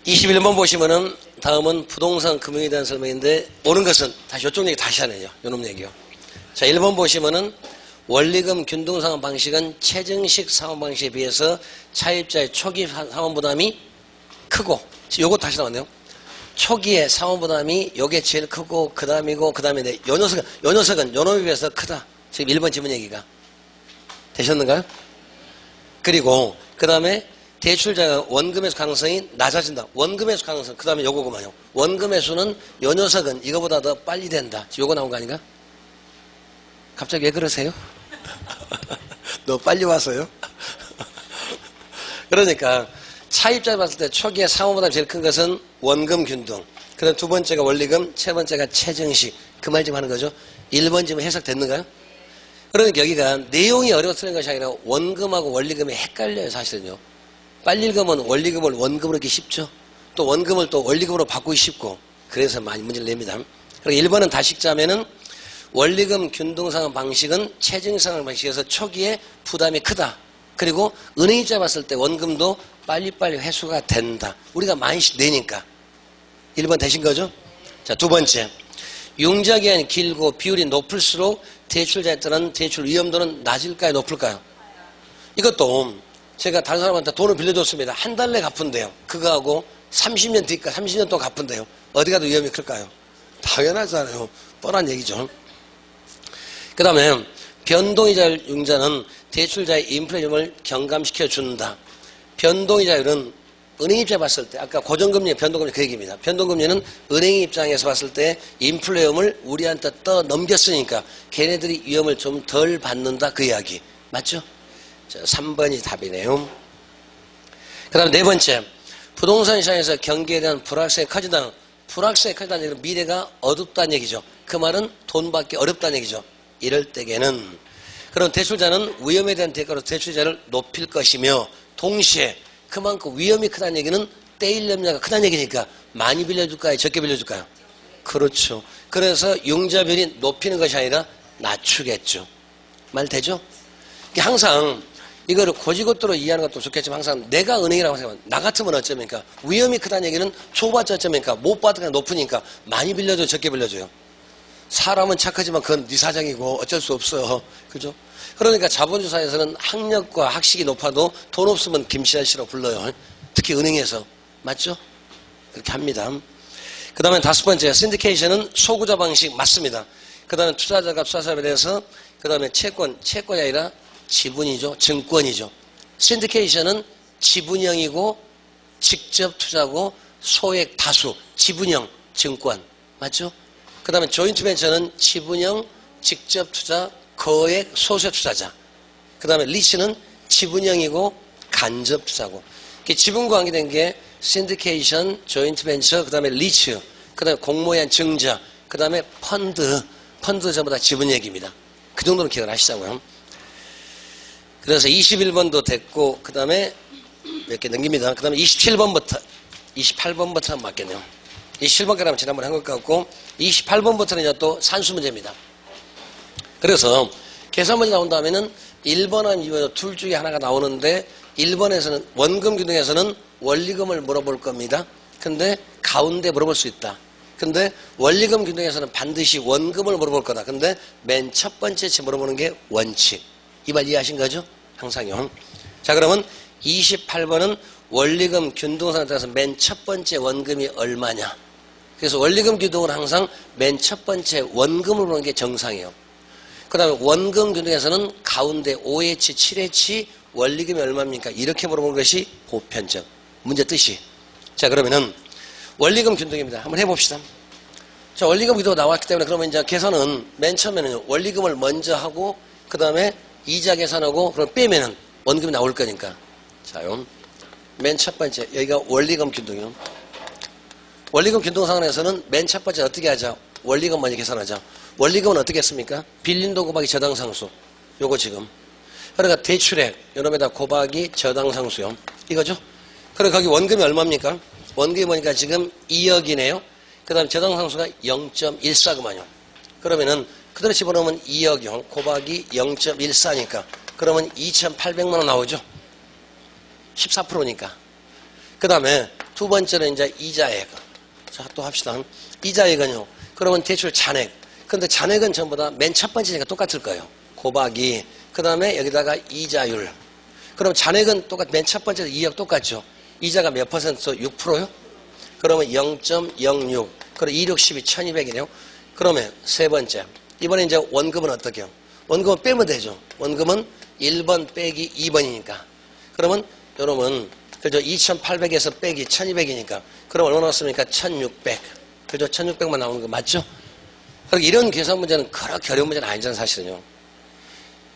21번 보시면은 다음은 부동산 금융에 대한 설명인데 옳은 것은 다시 이쪽 얘기 다시 하네요. 요놈 얘기요. 자, 1번 보시면은 원리금 균등상환 방식은 체증식 상환 방식에 비해서 차입자의 초기 상환 부담이 크고, 요거 다시 나왔네요. 초기에 상환 부담이 요게 제일 크고 그 다음이고 그 다음에 요 녀석은 요놈에 비해서 크다. 지금 1번 지문 얘기가 되셨는가요? 그리고 그 다음에 대출자가 원금회수 가능성이 낮아진다. 원금회수 가능성, 그 다음에 요거구만요. 원금회수는 요 녀석은 이거보다 더 빨리 된다. 요거 나온 거 아닌가? 갑자기 왜 그러세요? 너 빨리 와서요? 그러니까 차입자 봤을 때 초기에 상환보다 제일 큰 것은 원금 균등. 그 다음 두 번째가 원리금, 세 번째가 체증식. 그 말 좀 하는 거죠. 1번 지금 해석됐는가요? 그러니까 여기가 내용이 어려워서 틀린 것이 아니라 원금하고 원리금이 헷갈려요, 사실은요. 빨리 읽으면 원리금을 원금으로 하기 쉽죠. 또 원금을 또 원리금으로 바꾸기 쉽고, 그래서 많이 문제를 냅니다. 그리고 1번은 다시 읽자면은 원리금 균등상환 방식은 체증상환 방식에서 초기에 부담이 크다. 그리고 은행 입장에 봤을 때 원금도 빨리빨리 회수가 된다. 우리가 많이씩 내니까. 1번 되신 거죠? 자, 두 번째. 융자기간이 길고 비율이 높을수록 대출자에 따른 대출 위험도는 낮을까요? 높을까요? 이것도 제가 다른 사람한테 돈을 빌려줬습니다. 한 달 내에 갚은대요. 그거하고 30년 뒤까 30년 동안 갚은대요. 어디 가도 위험이 클까요? 당연하잖아요. 뻔한 얘기죠. 그 다음에 변동이자 융자는 대출자의 인플레이션을 경감시켜 준다. 변동이자율은 은행 입장에 봤을 때, 아까 고정금리, 변동금리 그 얘기입니다. 변동금리는 은행 입장에서 봤을 때 인플레이션을 우리한테 떠넘겼으니까 걔네들이 위험을 좀 덜 받는다 그 이야기. 맞죠? 자, 3번이 답이네요. 그 다음에 네 번째. 부동산 시장에서 경기에 대한 불확실성이 커진다는, 불확실성이 커진다는 얘기는 미래가 어둡다는 얘기죠. 그 말은 돈 받기 어렵다는 얘기죠. 이럴 때에는 그럼 대출자는 위험에 대한 대가로 대출자를 높일 것이며 동시에 그만큼 위험이 크다는 얘기는 떼일 염려가 크다는 얘기니까 많이 빌려줄까요? 적게 빌려줄까요? 그렇죠. 그래서 융자비율이 높이는 것이 아니라 낮추겠죠. 말 되죠? 항상 이거를 고지고대로 이해하는 것도 좋겠지만 항상 내가 은행이라고 생각하면 나 같으면 어쩌니까 위험이 크다는 얘기는 줘봤자 어쩌니까 못 받으니까 높으니까 많이 빌려줘 적게 빌려줘요. 사람은 착하지만 그건 네 사정이고 어쩔 수 없어요. 그죠? 그러니까 자본주의사에서는 학력과 학식이 높아도 돈 없으면 김씨 아저씨라고 불러요. 특히 은행에서. 맞죠? 그렇게 합니다. 그 다음에 다섯 번째, 신디케이션은 소구자 방식 맞습니다. 그 다음에 투자자가 투자사업에 대해서 그 다음에 채권이 아니라 지분이죠. 증권이죠. 신디케이션은 지분형이고 직접 투자고 소액 다수, 지분형 증권. 맞죠? 그 다음에 조인트 벤처는 지분형 직접 투자 거액 소수의 투자자. 그 다음에 리츠는 지분형이고 간접 투자고. 지분과 관계된 게 신디케이션, 조인트 벤처, 그 다음에 리츠, 그 다음에 공모한 증자, 그 다음에 펀드 전부 다 지분 얘기입니다. 그 정도는 기억을 하시자고요. 그래서 21번도 됐고 그 다음에 몇 개 넘깁니다. 그 다음에 28번부터 하면 맞겠네요. 27번까지 하면 지난번에 한 것 같고 28번부터는 이제 또 산수 문제입니다. 그래서 계산 문제 나온 다음에는 1번하면 2번 둘 중에 하나가 나오는데 1번에서는 원금 균등에서는 원리금을 물어볼 겁니다. 근데 가운데 물어볼 수 있다. 근데 원리금 균등에서는 반드시 원금을 물어볼 거다. 근데 맨 첫 번째 물어보는 게 원칙. 이 말 이해하신 거죠? 항상요. 자, 그러면 28번은 원리금 균등상에 따라서 맨 첫 번째 원금이 얼마냐. 그래서 원리금 균등은 항상 맨 첫 번째 원금을 보는 게 정상이에요. 그 다음에 원금 균등에서는 가운데 5H, 7H 원리금이 얼마입니까? 이렇게 물어보는 것이 보편적. 문제 뜻이. 자, 그러면은 원리금 균등입니다. 한번 해봅시다. 자, 원리금 균등 나왔기 때문에 그러면 이제 계산은 맨 처음에는 원리금을 먼저 하고 그 다음에 이자 계산하고 그럼 빼면은 원금이 나올 거니까. 자요. 맨 첫 번째 여기가 원리금 균등이요. 원리금 균등 상황에서는 맨 첫 번째 어떻게 하자? 원리금 먼저 계산하자. 원리금은 어떻게 했습니까? 빌린 돈 곱하기 저당상수. 요거 지금. 그러니까 대출액 요놈에다 곱하기 저당상수요. 이거죠? 그리고 거기 원금이 얼마입니까? 원금이 뭐니까 지금 2억이네요. 그 다음에 저당상수가 0.14구만요. 그러면은 그대로 집어넣으면 2억이요. 곱하기 0.14니까 그러면 2,800만 원 나오죠. 14%니까. 그 다음에 두 번째는 이제 이자액. 자, 또 합시다. 이자액은요. 그러면 대출 잔액. 근데 잔액은 전부 다 맨 첫 번째니까 똑같을 거예요. 곱하기. 그 다음에 여기다가 이자율. 그럼 잔액은 똑같, 맨 첫 번째 2억 똑같죠. 이자가 몇 퍼센트? 6%요? 그러면 0.06. 그럼 2, 6, 12, 1200이네요. 그러면 세 번째. 이번에 이제 원금은 어떻게 해요? 원금은 빼면 되죠. 원금은 1번 빼기 2번이니까. 그러면 여러분, 그죠? 2800에서 빼기 1200이니까. 그럼 얼마 나왔습니까? 1600. 그죠? 1600만 나오는 거 맞죠? 그러니까 이런 계산 문제는 그렇게 어려운 문제는 아니잖아요, 사실은요.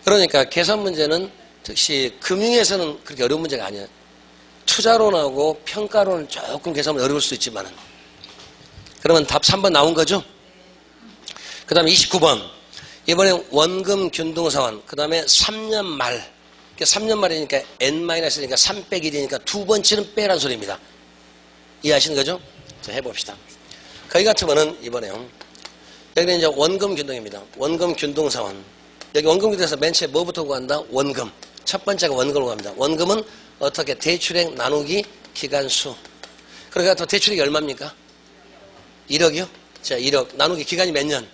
그러니까 계산 문제는 특히 금융에서는 그렇게 어려운 문제가 아니에요. 투자론하고 평가론은 조금 계산은 어려울 수 있지만은. 그러면 답 3번 나온 거죠? 그 다음에 29번. 이번에 원금 균등 상환. 그 다음에 3년 말. 3년 말이니까 N-1이니까 3 빼기 1이니까 두 번째는 빼란 소리입니다. 이해하시는 거죠? 자, 해봅시다. 거기 같으면은 이번에요. 여기는 이제 원금 균등입니다. 원금 균등 상환. 여기 원금 균등에서 맨 처음에 뭐부터 구한다? 원금. 첫 번째가 원금을 구합니다. 원금은 어떻게? 대출액 나누기 기간수. 그러니까 또 대출액이 얼마입니까? 1억이요? 자, 1억. 나누기 기간이 몇 년?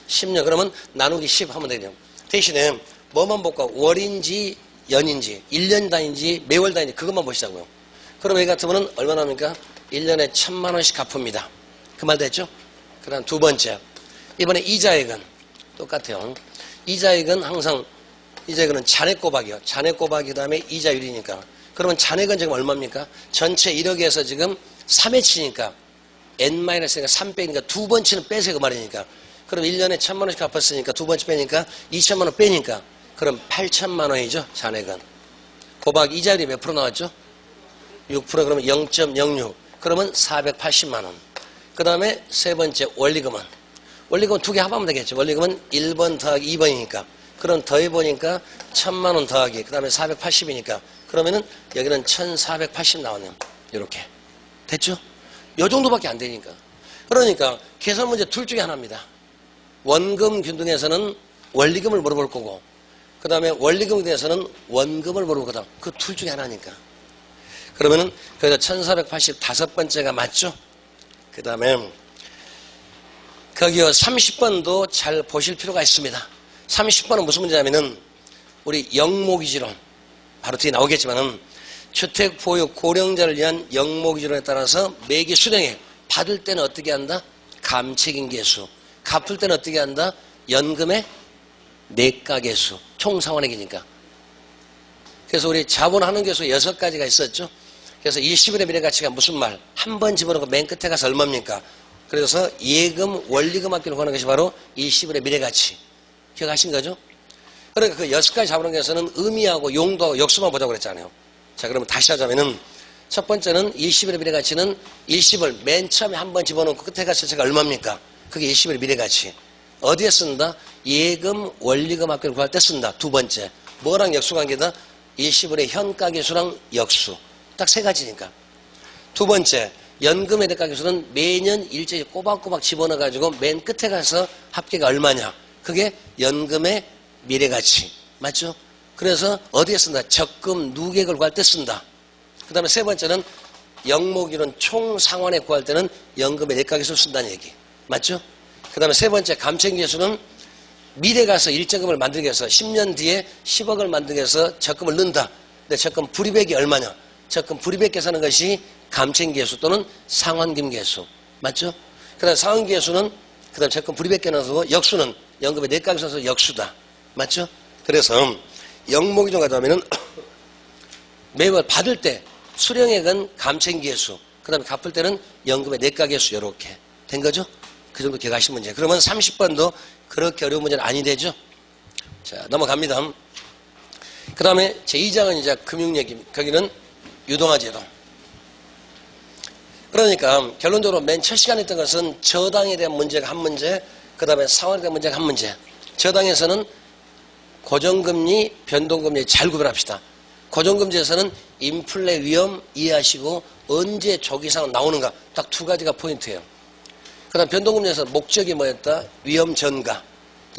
10년. 그러면 나누기 10 하면 되죠. 대신에 뭐만 볼까? 월인지 연인지 1년 단위인지 매월 단위인지 그것만 보시자고요. 그럼 여기 같으면 얼마 나옵니까? 1년에 1000만 원씩 갚습니다. 그 말 됐죠? 그 다음 두 번째. 이번에 이자액은 똑같아요. 이자액은 항상 이자액은 잔액 곱하기요. 잔액 곱하기 그 다음에 이자율이니까. 그러면 잔액은 지금 얼마입니까? 전체 1억에서 지금 3회 치니까 N-1가 3 빼니까 두 번째는 빼세요 그 말이니까. 그럼 1년에 1000만 원씩 갚았으니까 두 번째 빼니까 2000만 원 빼니까 그럼 8000만 원이죠 잔액은. 곱하기 이자율이 몇 프로 나왔죠? 6% 그러면 0.06 그러면 480만 원. 그 다음에 세 번째 원리금은 두 개 합하면 되겠죠. 원리금은 1번 더하기 2번이니까 그럼 더해보니까 1000만 원 더하기 그 다음에 480이니까 그러면은 여기는 1480 나오네요. 이렇게 됐죠? 요 정도밖에 안 되니까. 그러니까 계산 문제 둘 중에 하나입니다. 원금 균등에서는 원리금을 물어볼 거고 그 다음에 원리금 균등에서는 원금을 물어볼 거다. 그 둘 중에 하나니까. 그러면은 그래서 1485번째가 맞죠? 그 다음에 거기요 30번도 잘 보실 필요가 있습니다. 30번은 무슨 문제냐면은 우리 영모기지론 바로 뒤에 나오겠지만은 주택보유 고령자를 위한 영모기지론에 따라서 매기 수령액 받을 때는 어떻게 한다? 감책인계수. 갚을 때는 어떻게 한다? 연금의 내가계수. 총상환액이니까. 그래서 우리 자본하는 계수 6가지가 있었죠. 그래서 20일의 미래가치가 무슨 말? 한 번 집어넣고 맨 끝에 가서 얼마입니까? 그래서 예금, 원리금 합계를 구하는 것이 바로 20일의 미래가치. 기억하신 거죠? 그러니까 그 6가지 자본하는 계수는 의미하고 용도하고 역수만 보자고 그랬잖아요. 자, 그러면 다시 하자면은 첫 번째는 20일의 미래가치는 20을 맨 처음에 한 번 집어넣고 끝에 가서 제가 얼마입니까? 그게 20일의 미래가치. 어디에 쓴다? 예금, 원리금 합계를 구할 때 쓴다. 두 번째. 뭐랑 역수관계다? 20일의 현가계수랑 역수. 딱 세 가지니까. 두 번째. 연금의 대가계수는 매년 일제히 꼬박꼬박 집어넣어가지고 맨 끝에 가서 합계가 얼마냐. 그게 연금의 미래가치. 맞죠? 그래서 어디에 쓴다? 적금, 누계액을 구할 때 쓴다. 그 다음에 세 번째는 영모기론 총상환액 구할 때는 연금의 내가계수를 쓴다는 얘기. 맞죠? 그 다음에 세 번째 감책계수는 미래 가서 일정금을 만들기 위해서 10년 뒤에 10억을 만들기 위해서 적금을 넣는다. 근데 적금 불이백이 얼마냐? 적금 불이백 계산하는 것이 감책계수 또는 상환금계수. 맞죠? 그 다음에 상환계수는 그 다음에 적금 불이백 계산하고 역수는 연금의 내가계수에서 역수다. 맞죠? 그래서 영모기준 가자면은 매월 받을 때 수령액은 감책계수, 그 다음에 갚을 때는 연금의 내가계수 이렇게 된 거죠? 그 정도 기억하신 문제. 그러면 30번도 그렇게 어려운 문제는 아니 되죠? 자, 넘어갑니다. 그 다음에 제2장은 이제 금융얘기입니다. 거기는 유동화제도. 그러니까 결론적으로 맨 첫 시간에 했던 것은 저당에 대한 문제가 한 문제, 그 다음에 상환에 대한 문제가 한 문제. 저당에서는 고정금리, 변동금리 잘 구별합시다. 고정금리에서는 인플레 위험 이해하시고 언제 조기상은 나오는가 딱 두 가지가 포인트예요. 그 다음 변동금리에서 목적이 뭐였다? 위험 전가.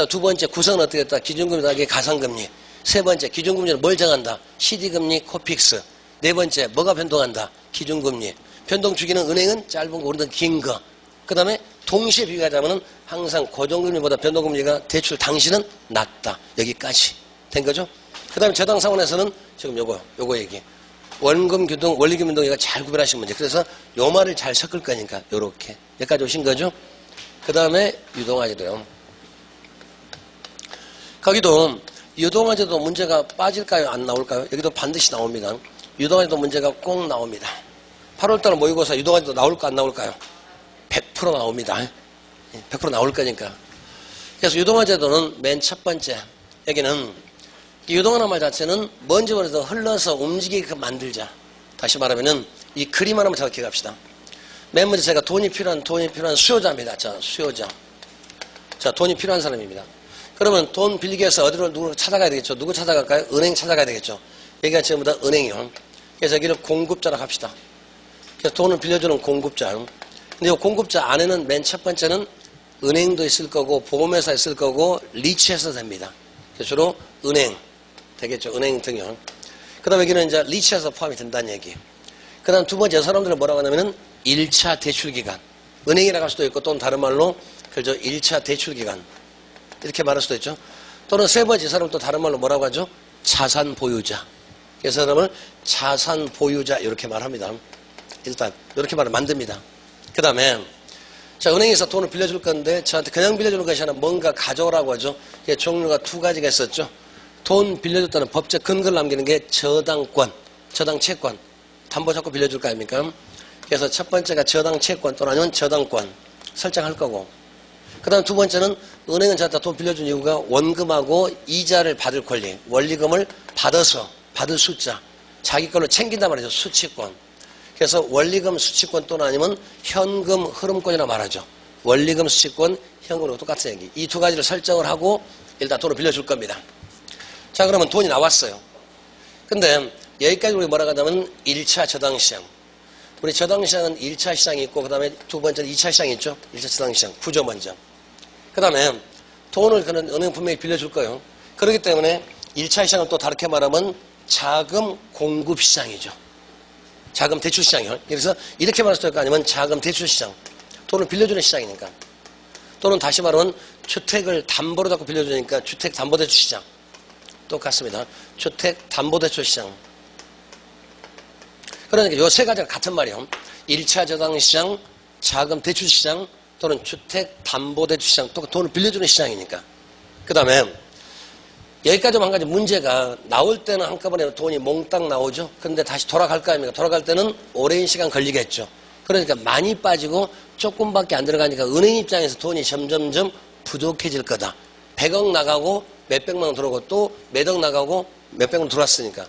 두 번째 구성은 어떻게 했다? 기준금리 더하기 가상금리. 세 번째 기준금리는 뭘 정한다? CD금리, 코픽스. 네 번째 뭐가 변동한다? 기준금리. 변동 주기는 은행은 짧은 거, 우리는 긴 거. 그 다음에 동시에 비교하자면 항상 고정금리보다 변동금리가 대출 당시는 낮다. 여기까지 된 거죠. 그 다음에 저당 상환에서는 지금 요거 얘기. 원금 균등, 원리금 균등이가 잘 구별하신 문제. 그래서 요 말을 잘 섞을 거니까 요렇게. 여기까지 오신 거죠. 그 다음에 유동화재도요. 거기도 유동화재도 문제가 빠질까요? 안 나올까요? 여기도 반드시 나옵니다. 유동화재도 문제가 꼭 나옵니다. 8월달 모의고사 유동화재도 나올까 안 나올까요? 100% 나옵니다. 100% 나올 거니까. 그래서 유동화제도는 맨 첫 번째. 여기는 유동화라는 말 자체는 뭔지 모르도 흘러서 움직이게 만들자. 다시 말하면은 이 그림 하나만 잘 기억합시다. 맨 먼저 제가 돈이 필요한 수요자입니다. 자, 수요자. 자, 돈이 필요한 사람입니다. 그러면 돈 빌리기 위해서 어디로 누구 찾아가야 되겠죠? 누구 찾아갈까요? 은행 찾아가야 되겠죠. 여기가 전부 다 은행이요. 그래서 여기는 공급자라고 합시다. 그래서 돈을 빌려주는 공급자. 근데 이 공급자 안에는 맨 첫 번째는 은행도 있을 거고 보험회사 있을 거고 리츠해서 됩니다. 그래서 주로 은행 되겠죠. 은행 등요. 그 다음에 여기는 이제 리츠해서 포함이 된다는 얘기. 그 다음 두 번째 사람들은 뭐라고 하냐면은 1차 대출기간. 은행이라고 할 수도 있고 또는 다른 말로 그저 1차 대출기간. 이렇게 말할 수도 있죠. 또는 세 번째 사람은 또 다른 말로 뭐라고 하죠? 자산 보유자. 그래서 사람을 자산 보유자 이렇게 말합니다. 일단 이렇게 말을 만듭니다. 그 다음에 자 은행에서 돈을 빌려줄 건데 저한테 그냥 빌려주는 것이 아니라 뭔가 가져오라고 하죠. 이게 종류가 두 가지가 있었죠. 돈 빌려줬다는 법적 근거를 남기는 게 저당권, 저당채권. 담보 잡고 빌려줄 거 아닙니까? 그래서 첫 번째가 저당채권 또는 아니면 저당권 설정할 거고 그 다음 두 번째는 은행은 저한테 돈 빌려준 이유가 원금하고 이자를 받을 권리, 원리금을 받아서 받을 숫자 자기 걸로 챙긴단 말이죠. 수취권. 그래서 원리금 수취권 또는 아니면 현금 흐름권이라고 말하죠. 원리금 수취권, 현금으로 똑같은 얘기. 이 두 가지를 설정을 하고 일단 돈을 빌려줄 겁니다. 자 그러면 돈이 나왔어요. 근데 여기까지 우리 뭐라고 하냐면 1차 저당시장. 우리 저당시장은 1차 시장이 있고 그 다음에 두 번째는 2차 시장이 있죠. 1차 저당시장. 구조 먼저. 그 다음에 돈을 그는 은행 분명히 빌려줄 거예요. 그렇기 때문에 1차 시장은 또 다르게 말하면 자금 공급 시장이죠. 자금 대출 시장이요. 그래서 이렇게 말할 수도 있고 아니면 자금 대출 시장. 돈을 빌려주는 시장이니까. 또는 다시 말하면 주택을 담보로 잡고 빌려주니까 주택 담보 대출 시장. 똑같습니다. 주택 담보 대출 시장. 그러니까 요 세 가지가 같은 말이에요. 1차 저당 시장, 자금 대출 시장, 또는 주택 담보 대출 시장. 또 돈을 빌려주는 시장이니까. 그 다음에 여기까지만 한 가지 문제가 나올 때는 한꺼번에 돈이 몽땅 나오죠. 그런데 다시 돌아갈 거 아닙니까? 돌아갈 때는 오랜 시간 걸리겠죠. 그러니까 많이 빠지고 조금밖에 안 들어가니까 은행 입장에서 돈이 점점점 부족해질 거다. 100억 나가고 몇백만 원 들어오고 또 몇억 나가고 몇백만 원 들어왔으니까.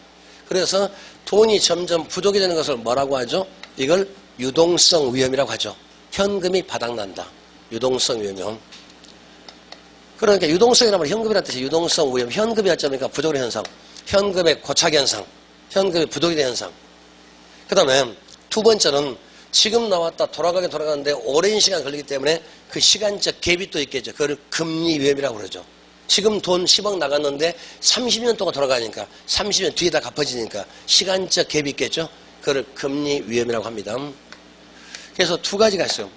그래서 돈이 점점 부족해지는 것을 뭐라고 하죠? 이걸 유동성 위험이라고 하죠. 현금이 바닥난다. 유동성 위험. 그러니까 유동성이라는 말 현금이라는 뜻이 유동성 위험. 현금이 어쩌니까 부족의 현상. 현금의 고착 현상. 현금이 부족이 된 현상. 그 다음에 두 번째는 지금 나왔다 돌아가는데 오랜 시간 걸리기 때문에 그 시간적 갭이 또 있겠죠. 그걸 금리 위험이라고 그러죠. 지금 돈 10억 나갔는데 30년 동안 돌아가니까 30년 뒤에다 갚아지니까 시간적 갭이 있겠죠. 그걸 금리 위험이라고 합니다. 그래서 두 가지가 있어요.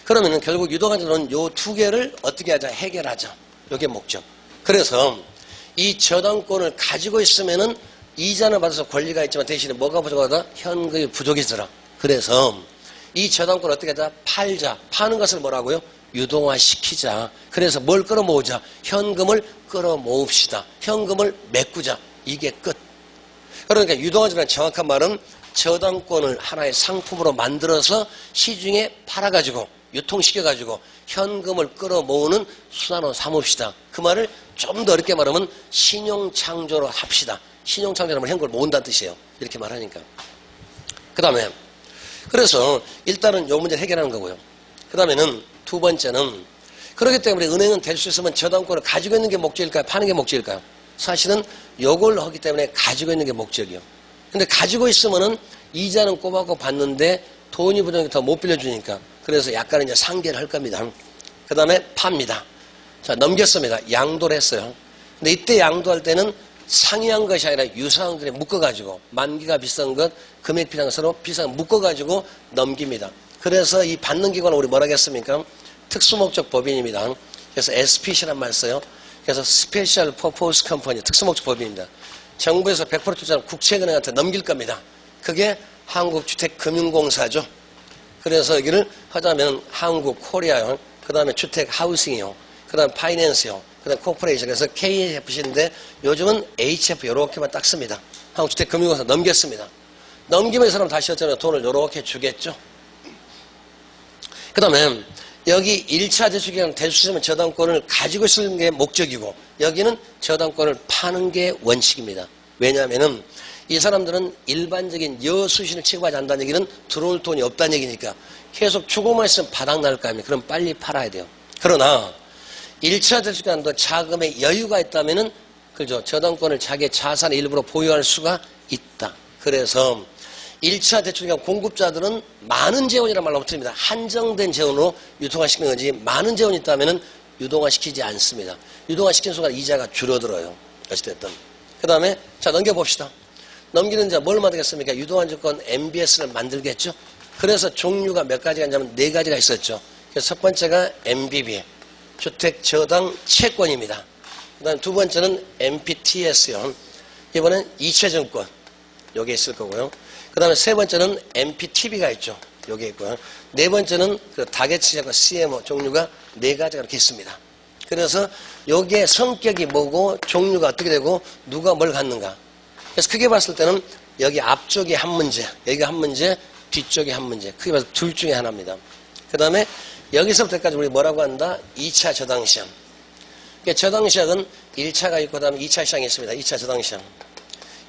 그러면은 결국 유동화재는 요 두 개를 어떻게 하자? 해결하자. 요게 목적. 그래서 이 저당권을 가지고 있으면은 이자는 받아서 권리가 있지만 대신에 뭐가 부족하다? 현금이 부족해져라. 그래서 이 저당권을 어떻게 하자? 팔자. 파는 것을 뭐라고요? 유동화시키자. 그래서 뭘 끌어모으자? 현금을 끌어모읍시다. 현금을 메꾸자. 이게 끝. 그러니까 유동화재라는 정확한 말은 저당권을 하나의 상품으로 만들어서 시중에 팔아가지고 유통시켜가지고 현금을 끌어모으는 수단으로 삼읍시다. 그 말을 좀 더 어렵게 말하면 신용창조로 합시다. 신용창조라면 현금을 모은다는 뜻이에요. 이렇게 말하니까. 그 다음에 그래서 일단은 요 문제를 해결하는 거고요. 그 다음에는 두 번째는 그렇기 때문에 은행은 될 수 있으면 저당권을 가지고 있는 게 목적일까요? 파는 게 목적일까요? 사실은 요걸 하기 때문에 가지고 있는 게 목적이요. 근데 가지고 있으면은 이자는 꼬박꼬박 받는데 돈이 부족해서 더 못 빌려주니까 그래서 약간 이제 상계를 할 겁니다. 그 다음에 팝니다. 자, 넘겼습니다. 양도를 했어요. 근데 이때 양도할 때는 상이한 것이 아니라 유사한 것에 묶어가지고 만기가 비싼 것, 금액 비싼 것으로 비싼 것 묶어가지고 넘깁니다. 그래서 이 받는 기관을 우리 뭐라 하겠습니까? 특수목적 법인입니다. 그래서 SPC란 말 써요. 그래서 스페셜 퍼포스 컴퍼니, 특수목적 법인입니다. 정부에서 100% 투자를 국채은행한테 넘길 겁니다. 그게 한국주택금융공사죠. 그래서 여기를 하자면 한국 코리아요. 그 다음에 주택 하우싱이요. 그 다음에 파이낸스요. 그 다음에 코퍼레이션. 그래서 KFC인데 요즘은 HF 요렇게만 딱 씁니다. 한국주택금융공사 넘겼습니다. 넘기면 이 사람 다시 어쩌면 돈을 요렇게 주겠죠. 그 다음에 여기 1차 대출기간 대출시면 저당권을 가지고 있는 게 목적이고 여기는 저당권을 파는 게 원칙입니다. 왜냐하면 이 사람들은 일반적인 여수신을 취급하지 않는다는 얘기는 들어올 돈이 없다는 얘기니까 계속 주고만 있으면 바닥날 거 아닙니까? 그럼 빨리 팔아야 돼요. 그러나 1차 대출기간도 자금에 여유가 있다면은 그죠? 저당권을 자기의 자산의 일부로 보유할 수가 있다. 그래서 1차 대출기간 공급자들은 많은 재원이라는 말로 틀립니다. 한정된 재원으로 유통화시키는 거지 많은 재원이 있다면 유동화시키지 않습니다. 유동화시키는 순간 이자가 줄어들어요. 어찌됐든. 그 다음에 자 넘겨봅시다. 넘기는 자 뭘 만들겠습니까? 유동환증권 MBS를 만들겠죠. 그래서 종류가 몇 가지가 있냐면 4가지가 있었죠. 그래서 첫 번째가 MBB, 주택저당 채권입니다. 그 다음 두 번째는 MPTS요. 이번엔 이체증권. 여기에 있을 거고요. 그 다음에 세 번째는 MPTB가 있죠. 여기에 있고요. 네 번째는 그 다개치자과 CMO 종류가 4가지가 이렇게 있습니다. 그래서 여기에 성격이 뭐고 종류가 어떻게 되고 누가 뭘 갖는가. 그래서 크게 봤을 때는 여기 앞쪽이 한 문제, 여기가 한 문제, 뒤쪽이 한 문제. 크게 봐서 둘 중에 하나입니다. 그 다음에 여기서부터까지 우리 뭐라고 한다? 2차 저당시장. 그러니까 저당시장은 1차가 있고 그 다음에 2차 시장이 있습니다. 2차 저당시장.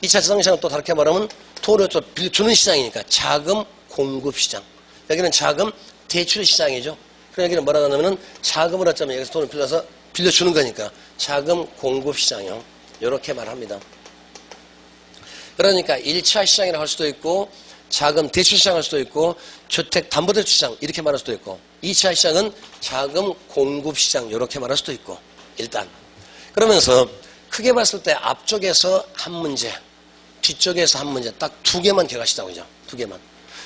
2차 저당시장은 또 다르게 말하면 돈을 또 빌려주는 시장이니까 자금 공급 시장. 여기는 자금 대출 시장이죠. 그래서 여기는 뭐라고 하냐면 자금을 어쩌면 여기서 돈을 빌려서 빌려주는 거니까 자금 공급 시장이요. 이렇게 말합니다. 그러니까 1차 시장이라고 할 수도 있고 자금 대출 시장 할 수도 있고 주택 담보대출 시장 이렇게 말할 수도 있고 2차 시장은 자금 공급 시장 이렇게 말할 수도 있고 일단 그러면서 크게 봤을 때 앞쪽에서 한 문제 뒤쪽에서 한 문제 딱 2개만 기억하시자고 그죠? 2개만.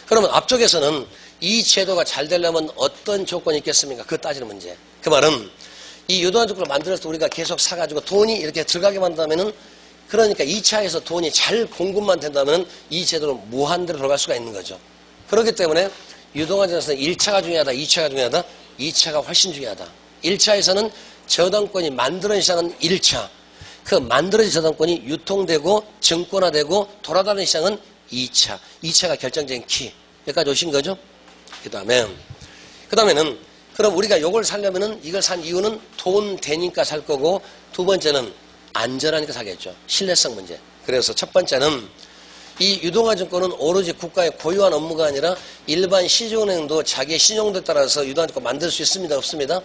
그러면 앞쪽에서는 이 제도가 잘 되려면 어떤 조건이 있겠습니까? 그거 따지는 문제. 그 말은 이 유도한 조건을 만들어서 우리가 계속 사가지고 돈이 이렇게 들어가게 만든다면은 그러니까 2차에서 돈이 잘 공급만 된다면 이 제도는 무한대로 들어갈 수가 있는 거죠. 그렇기 때문에 유동화제에서는 1차가 중요하다, 2차가 중요하다, 2차가 훨씬 중요하다. 1차에서는 저당권이 만들어진 시장은 1차. 그 만들어진 저당권이 유통되고 증권화되고 돌아다니는 시장은 2차. 2차가 결정적인 키. 여기까지 오신 거죠? 그 다음에는 그럼 우리가 요걸 사려면은 이걸 산 이유는 돈 되니까 살 거고 두 번째는 안전하니까 사겠죠. 신뢰성 문제. 그래서 첫 번째는 이 유동화증권은 오로지 국가의 고유한 업무가 아니라 일반 시중은행도 자기의 신용도에 따라서 유동화증권 만들 수 있습니다? 없습니다?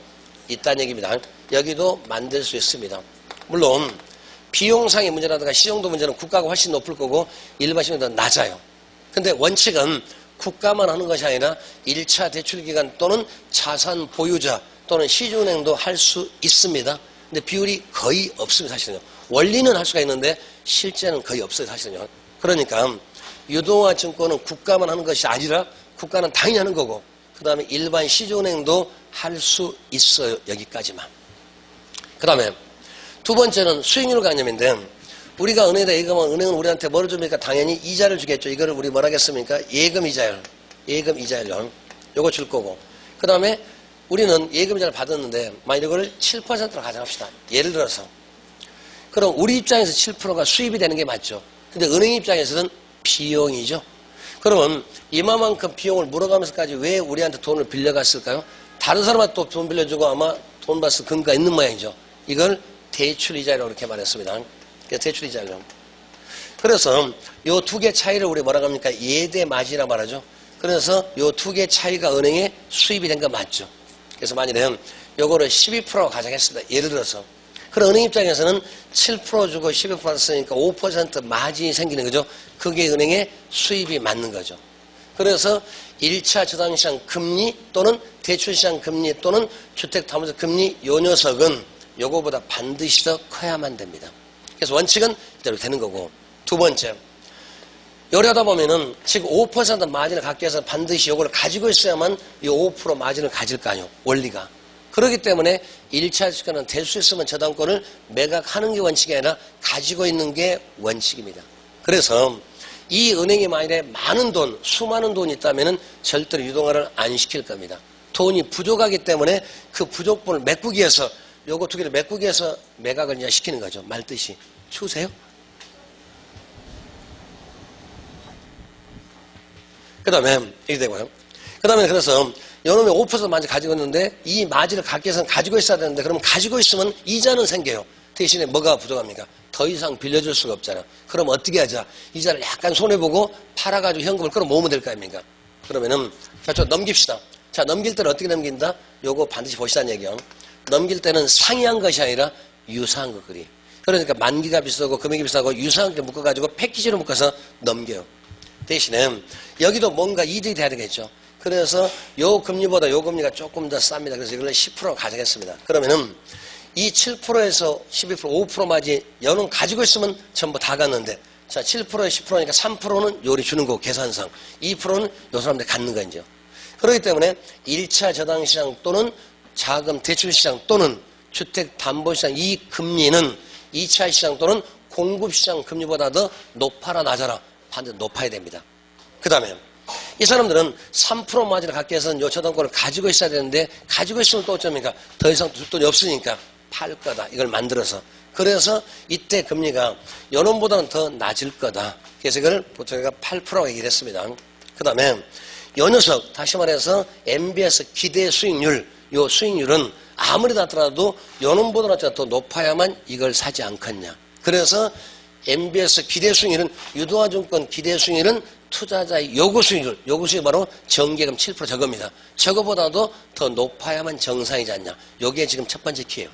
있다는 얘기입니다. 여기도 만들 수 있습니다. 물론 비용상의 문제라든가 신용도 문제는 국가가 훨씬 높을 거고 일반 시중은행도 낮아요. 근데 원칙은 국가만 하는 것이 아니라 1차 대출기관 또는 자산 보유자 또는 시중은행도 할 수 있습니다. 근데 비율이 거의 없습니다. 사실은요. 원리는 할 수가 있는데 실제는 거의 없어요. 사실은요. 그러니까 유동화증권은 국가만 하는 것이 아니라 국가는 당연히 하는 거고 그 다음에 일반 시중은행도 할 수 있어요. 여기까지만. 그 다음에 두 번째는 수익률 개념인데 우리가 은행에다 예금하면 은행은 우리한테 뭐를 줍니까? 당연히 이자를 주겠죠. 이거를 우리 뭐라 하겠습니까? 예금 이자율. 예금 이자율. 요거 줄 거고. 그 다음에 우리는 예금 이자를 받았는데 만약 이거를 7%로 가정합시다. 예를 들어서. 그럼 우리 입장에서 7%가 수입이 되는 게 맞죠. 근데 은행 입장에서는 비용이죠. 그러면 이만큼 비용을 물어가면서까지 왜 우리한테 돈을 빌려갔을까요? 다른 사람한테 또 돈 빌려주고 아마 돈 받을 근거가 있는 모양이죠. 이걸 대출이자라고 이렇게 말했습니다. 대출이자료. 그래서 요 두 개 차이를 우리 뭐라고 합니까? 예대 마진이라고 말하죠. 그래서 요 두 개 차이가 은행에 수입이 된 거 맞죠. 그래서 만일에 요거를 12%로 가정했습니다. 예를 들어서. 그럼 은행 입장에서는 7% 주고 12% 받았으니까 5% 마진이 생기는 거죠. 그게 은행의 수입이 맞는 거죠. 그래서 1차 저당시장 금리 또는 대출시장 금리 또는 주택담보대출 금리 요 녀석은 요거보다 반드시 더 커야만 됩니다. 그래서 원칙은 이대로 되는 거고. 두 번째, 요리하다 보면은 지금 5% 마진을 갖기 위해서 반드시 요걸 가지고 있어야만 이 5% 마진을 가질 거 아니에요. 원리가. 그렇기 때문에 1차 주식은 될 수 있으면 저당권을 매각하는 게 원칙이 아니라 가지고 있는 게 원칙입니다. 그래서 이 은행이 만일에 많은 돈, 수많은 돈이 있다면 절대로 유동화를 안 시킬 겁니다. 돈이 부족하기 때문에 그 부족분을 메꾸기 위해서 요거 두 개를 메꾸기 위해서 매각을 이제 시키는 거죠. 말뜻이. 추우세요? 그 다음에 이렇게 되고요. 그 다음에 그래서 요놈이 5% 마진 가지고 있는데 이 마진을 갖기 위해서는 가지고 있어야 되는데 그러면 가지고 있으면 이자는 생겨요. 대신에 뭐가 부족합니까? 더 이상 빌려줄 수가 없잖아. 그럼 어떻게 하자? 이자를 약간 손해보고 팔아가지고 현금을 끌어모으면 될 거 아닙니까? 그러면은 자, 좀 넘깁시다. 자, 넘길 때는 어떻게 넘긴다? 요거 반드시 보시라는 얘기요. 넘길 때는 상이한 것이 아니라 유사한 것 그리. 그러니까 만기가 비싸고 금액이 비싸고 유사한 게 묶어가지고 패키지로 묶어서 넘겨요. 대신에 여기도 뭔가 이득이 돼야 되겠죠. 그래서 요 금리보다 요 금리가 조금 더 쌉니다. 그래서 이걸 10% 가져가겠습니다. 그러면은 이 7%에서 12%, 5% 마진 연은 가지고 있으면 전부 다 갔는데 자 7%에 10%니까 3%는 요리 주는 거고 계산상 2%는 요 사람들 갖는 거죠. 그렇기 때문에 1차 저당시장 또는 자금 대출시장 또는 주택담보시장 이 금리는 2차 시장 또는 공급시장 금리보다 더 높아라 낮아라 반드시 높아야 됩니다. 그 다음에 이 사람들은 3% 마진을 갖기 위해서는 요 저당권을 가지고 있어야 되는데 가지고 있으면 또 어쩝니까? 더 이상 줄 돈이 없으니까 팔 거다. 이걸 만들어서. 그래서 이때 금리가 연원보다는 더 낮을 거다. 그래서 이걸 보통 우리가 8%라고 얘기를 했습니다. 그 다음에 요 녀석 다시 말해서 MBS 기대 수익률 요 수익률은 아무리 낮더라도 연원보다는 더 높아야만 이걸 사지 않겠냐. 그래서 MBS 기대 수익률은 유동화증권 기대 수익률은 투자자의 요구 수익률, 요구 수익이 바로 정기예금 7% 저겁니다. 저거보다도 더 높아야만 정상이지 않냐. 요게 지금 첫 번째 키예요.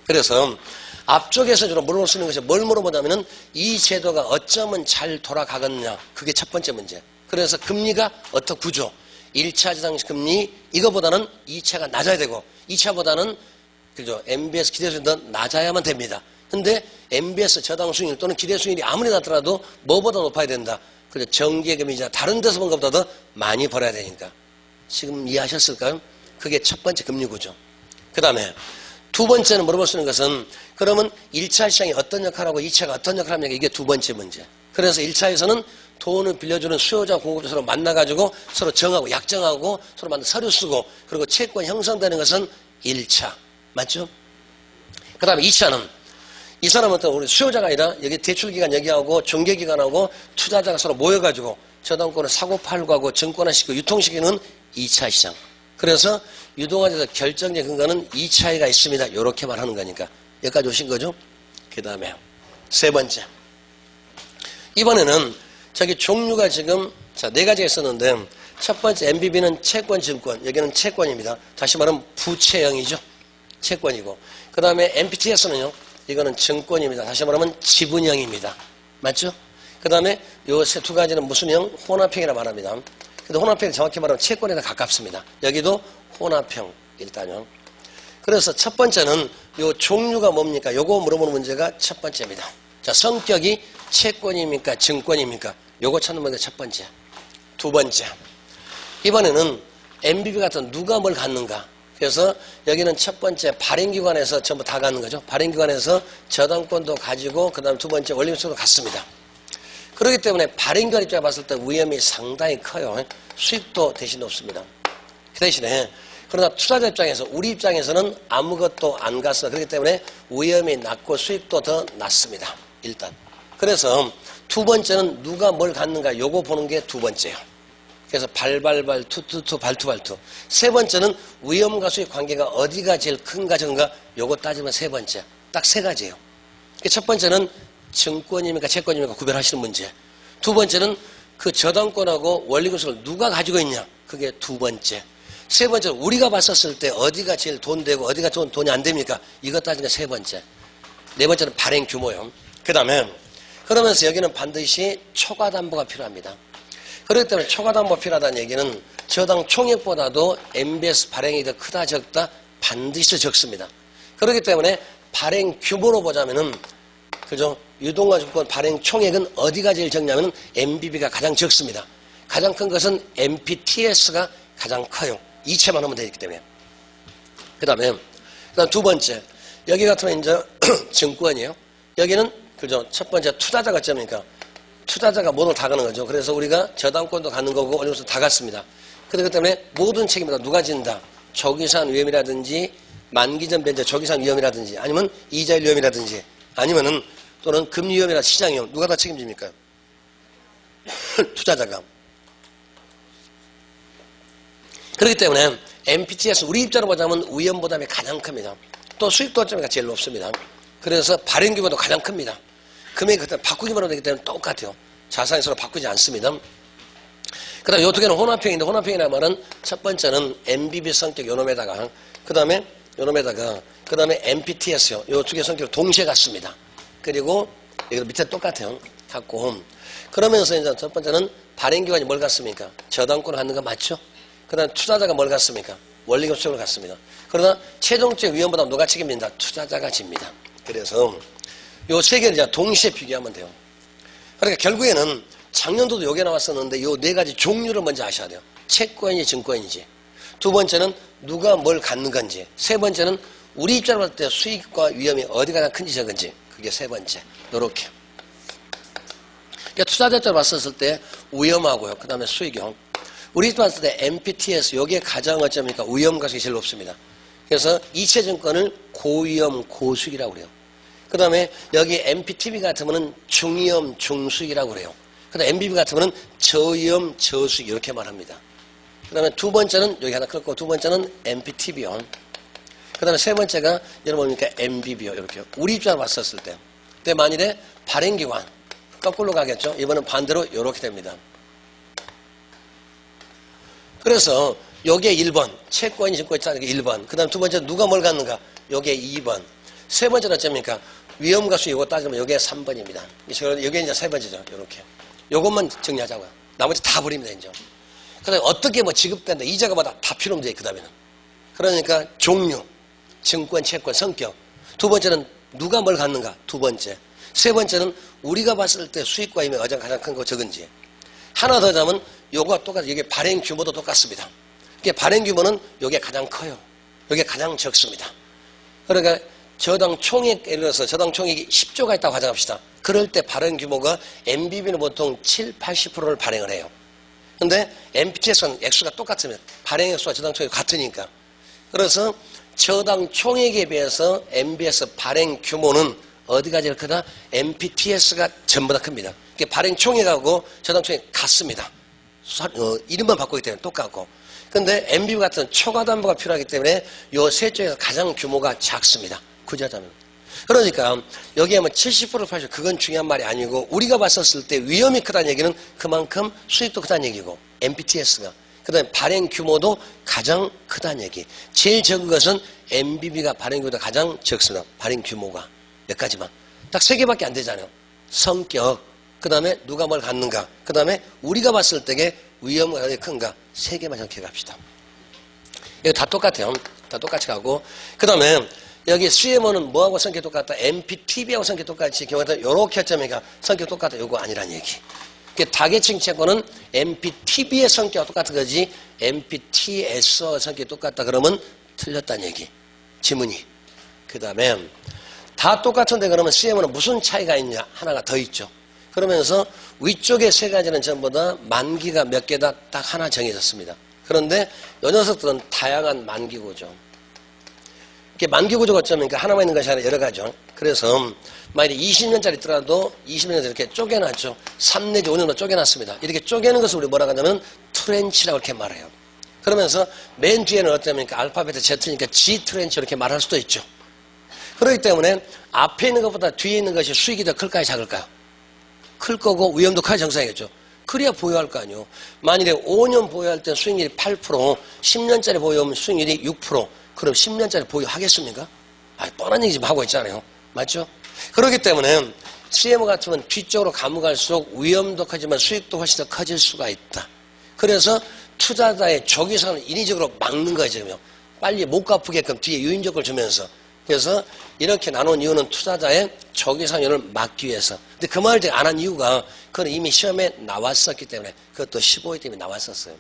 그래서 앞쪽에서 주로 물어볼 수 있는 것이 뭘 물어보냐면은 이 제도가 어쩌면 잘 돌아가겠냐. 그게 첫 번째 문제. 그래서 금리가 어떤 구조. 1차 저당시 금리 이거보다는 2차가 낮아야 되고 2차보다는 그죠. MBS 기대 수익률이 더 낮아야만 됩니다. 근데 MBS 저당 수익률 또는 기대 수익률이 아무리 낮더라도 뭐보다 높아야 된다. 그래서 정기예금이자 다른 데서 본 것보다 더 많이 벌어야 되니까. 지금 이해하셨을까요? 그게 첫 번째 금리 구조. 그 다음에 두 번째는 물어볼 수 있는 것은 그러면 1차 시장이 어떤 역할을 하고 2차가 어떤 역할을 하느냐 이게 두 번째 문제. 그래서 1차에서는 돈을 빌려주는 수요자 공급자 서로 만나가지고 서로 정하고 약정하고 서로 만나 서류 쓰고 그리고 채권 형성되는 것은 1차. 맞죠? 그 다음에 2차는 이 사람은 어떤 우리 수요자가 아니라 여기 대출기관 여기하고 중개기관하고 투자자가 서로 모여가지고 저당권을 사고 팔고 하고 증권화시키고 유통시키는 2차 시장. 그래서 유동화제도 결정적 근거는 2차이가 있습니다. 이렇게 말하는 거니까. 여기까지 오신 거죠? 그 다음에 세 번째. 이번에는 저기 종류가 지금 자, 네 가지가 있었는데 첫 번째 MBB는 채권, 증권. 여기는 채권입니다. 다시 말하면 부채형이죠. 채권이고. 그 다음에 MPTS는요. 이거는 증권입니다. 다시 말하면 지분형입니다. 맞죠? 그 다음에 요 두 가지는 무슨 형? 혼합형이라 말합니다. 근데 혼합형이 정확히 말하면 채권에 더 가깝습니다. 여기도 혼합형 일단요. 그래서 첫 번째는 요 종류가 뭡니까? 요거 물어보는 문제가 첫 번째입니다. 자, 성격이 채권입니까? 증권입니까? 요거 찾는 문제 첫 번째. 두 번째. 이번에는 MBB 같은 누가 뭘 갖는가? 그래서 여기는 첫 번째 발행기관에서 전부 다 갖는 거죠. 발행기관에서 저당권도 가지고 그 다음 두 번째 원리금수도 갖습니다. 그렇기 때문에 발행기관 입장에 봤을 때 위험이 상당히 커요. 수익도 대신 높습니다. 그 대신에 그러나 투자자 입장에서 우리 입장에서는 아무것도 안 갔어. 그렇기 때문에 위험이 낮고 수익도 더 낮습니다. 일단. 그래서 두 번째는 누가 뭘 갖는가 요거 보는 게 두 번째예요. 그래서 발발발 투투투 발투발투. 세 번째는 위험과 수익 관계가 어디가 제일 큰가 적은가 요거 따지면 세 번째. 딱 세 가지예요. 첫 번째는 증권입니까 채권입니까 구별하시는 문제. 두 번째는 그 저당권하고 원리금수를 누가 가지고 있냐. 그게 두 번째. 세 번째는 우리가 봤었을 때 어디가 제일 돈 되고 어디가 돈이 안 됩니까? 이것 따지는 게 세 번째. 네 번째는 발행 규모요. 그 다음에 그러면서 여기는 반드시 초과담보가 필요합니다. 그렇기 때문에 초과담보 필요하다는 얘기는 저당 총액보다도 MBS 발행이 더 크다 적다 반드시 적습니다. 그렇기 때문에 발행 규모로 보자면은 그죠? 유동화 증권 발행 총액은 어디가 제일 적냐면 MBB가 가장 적습니다. 가장 큰 것은 MPTS가 가장 커요. 이체만 하면 되기 때문에. 그다음 두 번째. 여기 같으면 이제 증권이에요. 여기는 그죠? 첫 번째 투자자가 어쩌니까 투자자가 모두 다 가는 거죠. 그래서 우리가 저당권도 갖는 거고 어려서 다 갖습니다. 그렇기 때문에 모든 책임을 다 누가 진다. 조기산 위험이라든지 만기전 변제 조기산 위험이라든지 아니면 이자율 위험이라든지 아니면은 또는 금리 위험이나 시장 위험 누가 다 책임집니까? 투자자가. 그렇기 때문에 MPTS 우리 입장으로 보자면 위험 부담이 가장 큽니다. 또 수익도 어쩌니까 제일 높습니다. 그래서 발행 규모도 가장 큽니다. 금액이 그때 바꾸기만 하면 되기 때문에 똑같아요. 자산이 서로 바꾸지 않습니다. 그 다음에 이 두 개는 혼합형인데 혼합형이라는 말은 첫 번째는 MBB 성격 요놈에다가 그 다음에 요놈에다가 그 다음에 MPTS요. 이 두 개 성격을 동시에 갖습니다. 그리고 여기 밑에 똑같아요. 갖고 그러면서 이제 첫 번째는 발행기관이 뭘 갖습니까? 저당권을 갖는 거 맞죠? 그 다음에 투자자가 뭘 갖습니까? 원리금 수익을 갖습니다. 그러나 최종적 위험보다 누가 책임진다? 투자자가 집니다. 그래서 요 세 개를 이제 동시에 비교하면 돼요. 그러니까 결국에는 작년도도 요게 나왔었는데 요 네 가지 종류를 먼저 아셔야 돼요. 채권이지 증권이지. 두 번째는 누가 뭘 갖는 건지. 세 번째는 우리 입장으로 볼 때 수익과 위험이 어디가 가장 큰지 적은지. 그게 세 번째. 요렇게. 그러니까 투자자 입장으로 봤었을 때 위험하고요. 그 다음에 수익형. 우리 입장으로 봤을 때 MPTS 요게 가장 어쩌니까 위험 가속이 제일 높습니다. 그래서 이체증권을 고위험 고수익이라고 그래요. 그 다음에 여기 MPTB 같으면 중위험 중수익이라고 그래요. 그 다음에 MBB 같으면 저위험 저수익 이렇게 말합니다. 그 다음에 두 번째는 여기 하나 끌고 두 번째는 MPTB요. 그 다음에 세 번째가 여러분 뭡니까? MBB요. 이렇게 우리 입장으로 봤었을 때. 근데 만일에 발행기관 거꾸로 가겠죠. 이번엔 반대로 이렇게 됩니다. 그래서 요게 1번 채권이 증권이 있다는 게 1번. 그 다음 두 번째 누가 뭘 갖는가? 요게 2번. 세 번째는 어쩝니까? 위험과 수익 이거 따지면 요게 3번입니다. 요게 이제 세 번째죠. 요렇게. 요것만 정리하자고요. 나머지 다 버립니다, 이제. 그 다음에 어떻게 뭐 지급된다. 이자가 뭐다. 다 필요 없는데, 그 다음에는. 그러니까 종류, 증권, 채권, 성격. 두 번째는 누가 뭘 갖는가. 두 번째. 세 번째는 우리가 봤을 때 수익과 위험이 가장 큰 거 적은지. 하나 더 자면 요거와 똑같아요. 이게 발행 규모도 똑같습니다. 이게 발행 규모는 요게 가장 커요. 요게 가장 적습니다. 그러니까 저당 총액, 예를 들어서 저당 총액이 10조가 있다고 가정합시다. 그럴 때 발행 규모가 MBB는 보통 7, 80%를 발행을 해요. 근데 MPTS는 액수가 똑같으면 발행 액수와 저당 총액이 같으니까. 그래서 저당 총액에 비해서 MBS 발행 규모는 어디가 제일 크다? MPTS가 전부 다 큽니다. 발행 총액하고 저당 총액 같습니다. 이름만 바꾸기 때문에 똑같고. 근데 MBB 같은 초과담보가 필요하기 때문에 요 세 쪽에서 가장 규모가 작습니다. 구자자면. 그러니까 여기에 뭐 70% 80% 그건 중요한 말이 아니고 우리가 봤었을 때 위험이 크다는 얘기는 그만큼 수익도 크다는 얘기고 MPTS가 그 다음에 발행 규모도 가장 크다는 얘기. 제일 적은 것은 MBB가 발행 규모가 가장 적습니다. 발행 규모가 몇 가지만 딱 세 개밖에 안 되잖아요. 성격 그 다음에 누가 뭘 갖는가 그 다음에 우리가 봤을 때의 위험이 가장 큰가 세 개만 정해 갑시다. 이거 다 똑같아요. 다 똑같이 가고 그 다음에 여기 CMO는 뭐하고 성격 똑같다? MPTB하고 성격 똑같이 경우에 이렇게 하자니까 성격 똑같다. 요거 아니란 얘기. 다계층 채권은 MPTB의 성격과 똑같은 거지 MPTS와 성격이 똑같다 그러면 틀렸다는 얘기. 지문이. 그 다음에 다 똑같은데 그러면 CMO는 무슨 차이가 있냐? 하나가 더 있죠. 그러면서 위쪽에 세 가지는 전부 다 만기가 몇 개다 딱 하나 정해졌습니다. 그런데 이 녀석들은 다양한 만기구조. 이게 만기구조가 어쩌면 하나만 있는 것이 아니라 여러 가지죠. 그래서 만약에 20년짜리 있더라도 20년짜리 이렇게 쪼개놨죠. 3 내지 5년으로 쪼개놨습니다. 이렇게 쪼개는 것을 우리 뭐라고 하냐면 트렌치라고 이렇게 말해요. 그러면서 맨 뒤에는 어쩌니까 알파벳 Z니까 G 트렌치 이렇게 말할 수도 있죠. 그렇기 때문에 앞에 있는 것보다 뒤에 있는 것이 수익이 더 클까요? 작을까요? 클 거고 위험도 커야 정상이겠죠. 그래야 보유할 거 아니에요. 만일에 5년 보유할 때 수익률이 8%, 10년짜리 보유하면 수익률이 6%, 그럼 10년짜리 보유하겠습니까? 뻔한 얘기 좀 하고 있잖아요. 맞죠? 그렇기 때문에 CMO 같으면 뒤쪽으로 가면 위험도 커지만 수익도 훨씬 더 커질 수가 있다. 그래서 투자자의 조기상을 인위적으로 막는 거죠. 빨리 못 갚게끔 뒤에 유인적을 주면서 그래서 이렇게 나눈 이유는 투자자의 조기상여를 막기 위해서. 근데 그 말을 안 한 이유가 그건 이미 시험에 나왔었기 때문에 그것도 15회 때문에 나왔었어요.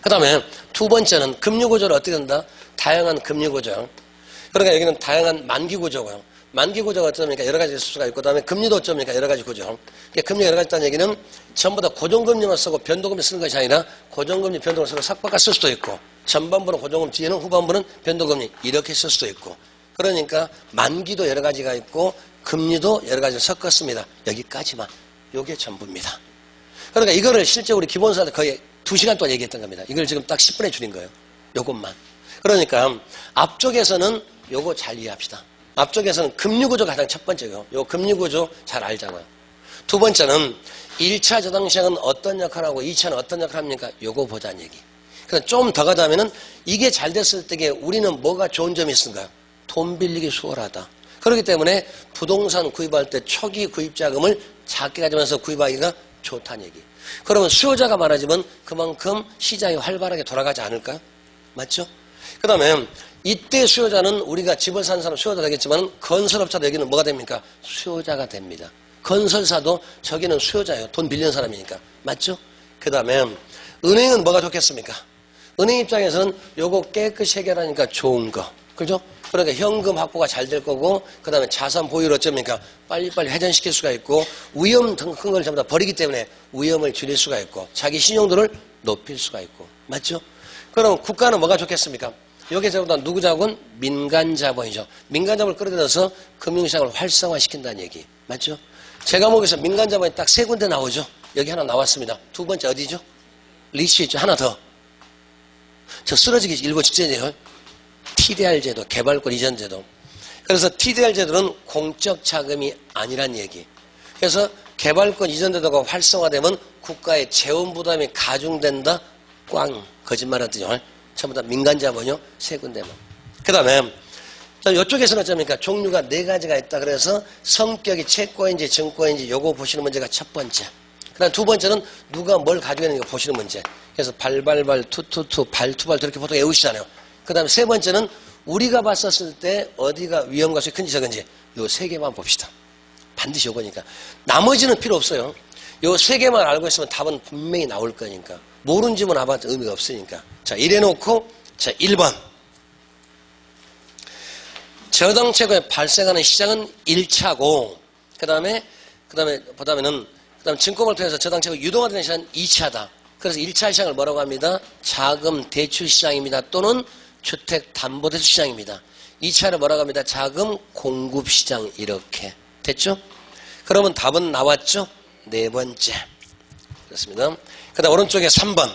그 다음에 두 번째는 금융구조를 어떻게 된다? 다양한 금융구조. 그러니까 여기는 다양한 만기구조고요. 만기구조가 어쩌니까 여러 가지 있을 수가 있고, 그 다음에 금리도 어쩌니까 여러 가지 구조. 그러니까 금리가 여러 가지 있다는 얘기는 전부 다 고정금리만 쓰고 변동금리 쓰는 것이 아니라 고정금리, 변동금리 서로 삭바꿔 쓸 수도 있고, 전반부는 고정금리, 뒤에는 후반부는 변동금리 이렇게 쓸 수도 있고, 그러니까 만기도 여러 가지가 있고 금리도 여러 가지를 섞었습니다. 여기까지만. 요게 전부입니다. 그러니까 이거를 실제 우리 기본서한테 거의 2시간 동안 얘기했던 겁니다. 이걸 지금 딱 10분에 줄인 거예요. 요것만. 그러니까 앞쪽에서는 요거 잘 이해합시다. 앞쪽에서는 금융구조가 가장 첫 번째고요. 요 금융구조 잘 알잖아요. 두 번째는 1차 저당시장은 어떤 역할을 하고 2차는 어떤 역할을 합니까? 요거 보자는 얘기. 그래서 좀 더 가자면은 이게 잘 됐을 때에 우리는 뭐가 좋은 점이 있을까요? 돈 빌리기 수월하다. 그렇기 때문에 부동산 구입할 때 초기 구입자금을 작게 가지면서 구입하기가 좋다는 얘기. 그러면 수요자가 많아지면 그만큼 시장이 활발하게 돌아가지 않을까요? 맞죠? 그 다음에 이때 수요자는 우리가 집을 사는 사람 수요자 되겠지만 건설업자도 여기는 뭐가 됩니까? 수요자가 됩니다. 건설사도 저기는 수요자예요. 돈 빌리는 사람이니까. 맞죠? 그 다음에 은행은 뭐가 좋겠습니까? 은행 입장에서는 요거 깨끗이 해결하니까 좋은 거. 그죠? 그러니까 현금 확보가 잘 될 거고, 그 다음에 자산 보유를 어쩌니까 빨리빨리 회전시킬 수가 있고, 위험 등 큰 걸 전부 다 버리기 때문에 위험을 줄일 수가 있고, 자기 신용도를 높일 수가 있고. 맞죠? 그럼 국가는 뭐가 좋겠습니까? 여기에 전부 다 누구 자본? 민간 자본이죠. 민간 자본을 끌어들여서 금융시장을 활성화시킨다는 얘기. 맞죠? 제 과목에서 민간 자본이 딱 3군데 나오죠. 여기 하나 나왔습니다. 두 번째 어디죠? 리치 있죠. 하나 더. 저 쓰러지기 일보 직전이에요. TDR 제도, 개발권 이전 제도. 그래서 TDR 제도는 공적 자금이 아니란 얘기. 그래서 개발권 이전 제도가 활성화되면 국가의 재원 부담이 가중된다. 꽝. 거짓말한 뜻이요. 전부 다 민간 자본이요. 3군데만. 그 다음에 이쪽에서는 어쩌니까 종류가 4가지가 있다. 그래서 성격이 채권인지 증권인지 요거 보시는 문제가 첫 번째. 그 다음 두 번째는 누가 뭘 가지고 있는지 보시는 문제. 그래서 발발발, 투투투, 발투발 이렇게 보통 외우시잖아요. 그 다음에 세 번째는 우리가 봤었을 때 어디가 위험과 수익이 큰지 적은지 요 3개만 봅시다. 반드시 요거니까. 나머지는 필요 없어요. 요 3개만 알고 있으면 답은 분명히 나올 거니까. 모른지만 알아봤자 의미가 없으니까. 자, 이래놓고, 자, 1번. 저당채권이 발생하는 시장은 1차고, 그 다음에 증권을 통해서 저당채권이 유동화되는 시장은 2차다. 그래서 1차 시장을 뭐라고 합니다? 자금 대출 시장입니다. 또는 주택담보대출 시장입니다. 2차를 뭐라고 합니다? 자금 공급 시장. 이렇게. 됐죠? 그러면 답은 나왔죠? 4번째. 그렇습니다. 그 다음 오른쪽에 3번.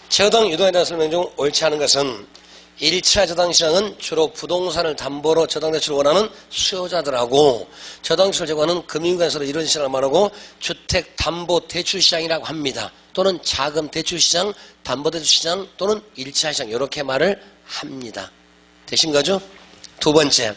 저당 유동에 대한 설명 중 옳지 않은 것은 1차 저당시장은 주로 부동산을 담보로 저당대출을 원하는 수요자들하고 저당대출을 제공하는 금융기관에서 이런 시장을 말하고 주택담보대출시장이라고 합니다. 또는 자금대출시장, 담보대출시장 또는 1차 시장 이렇게 말을 합니다. 되신 거죠? 두 번째,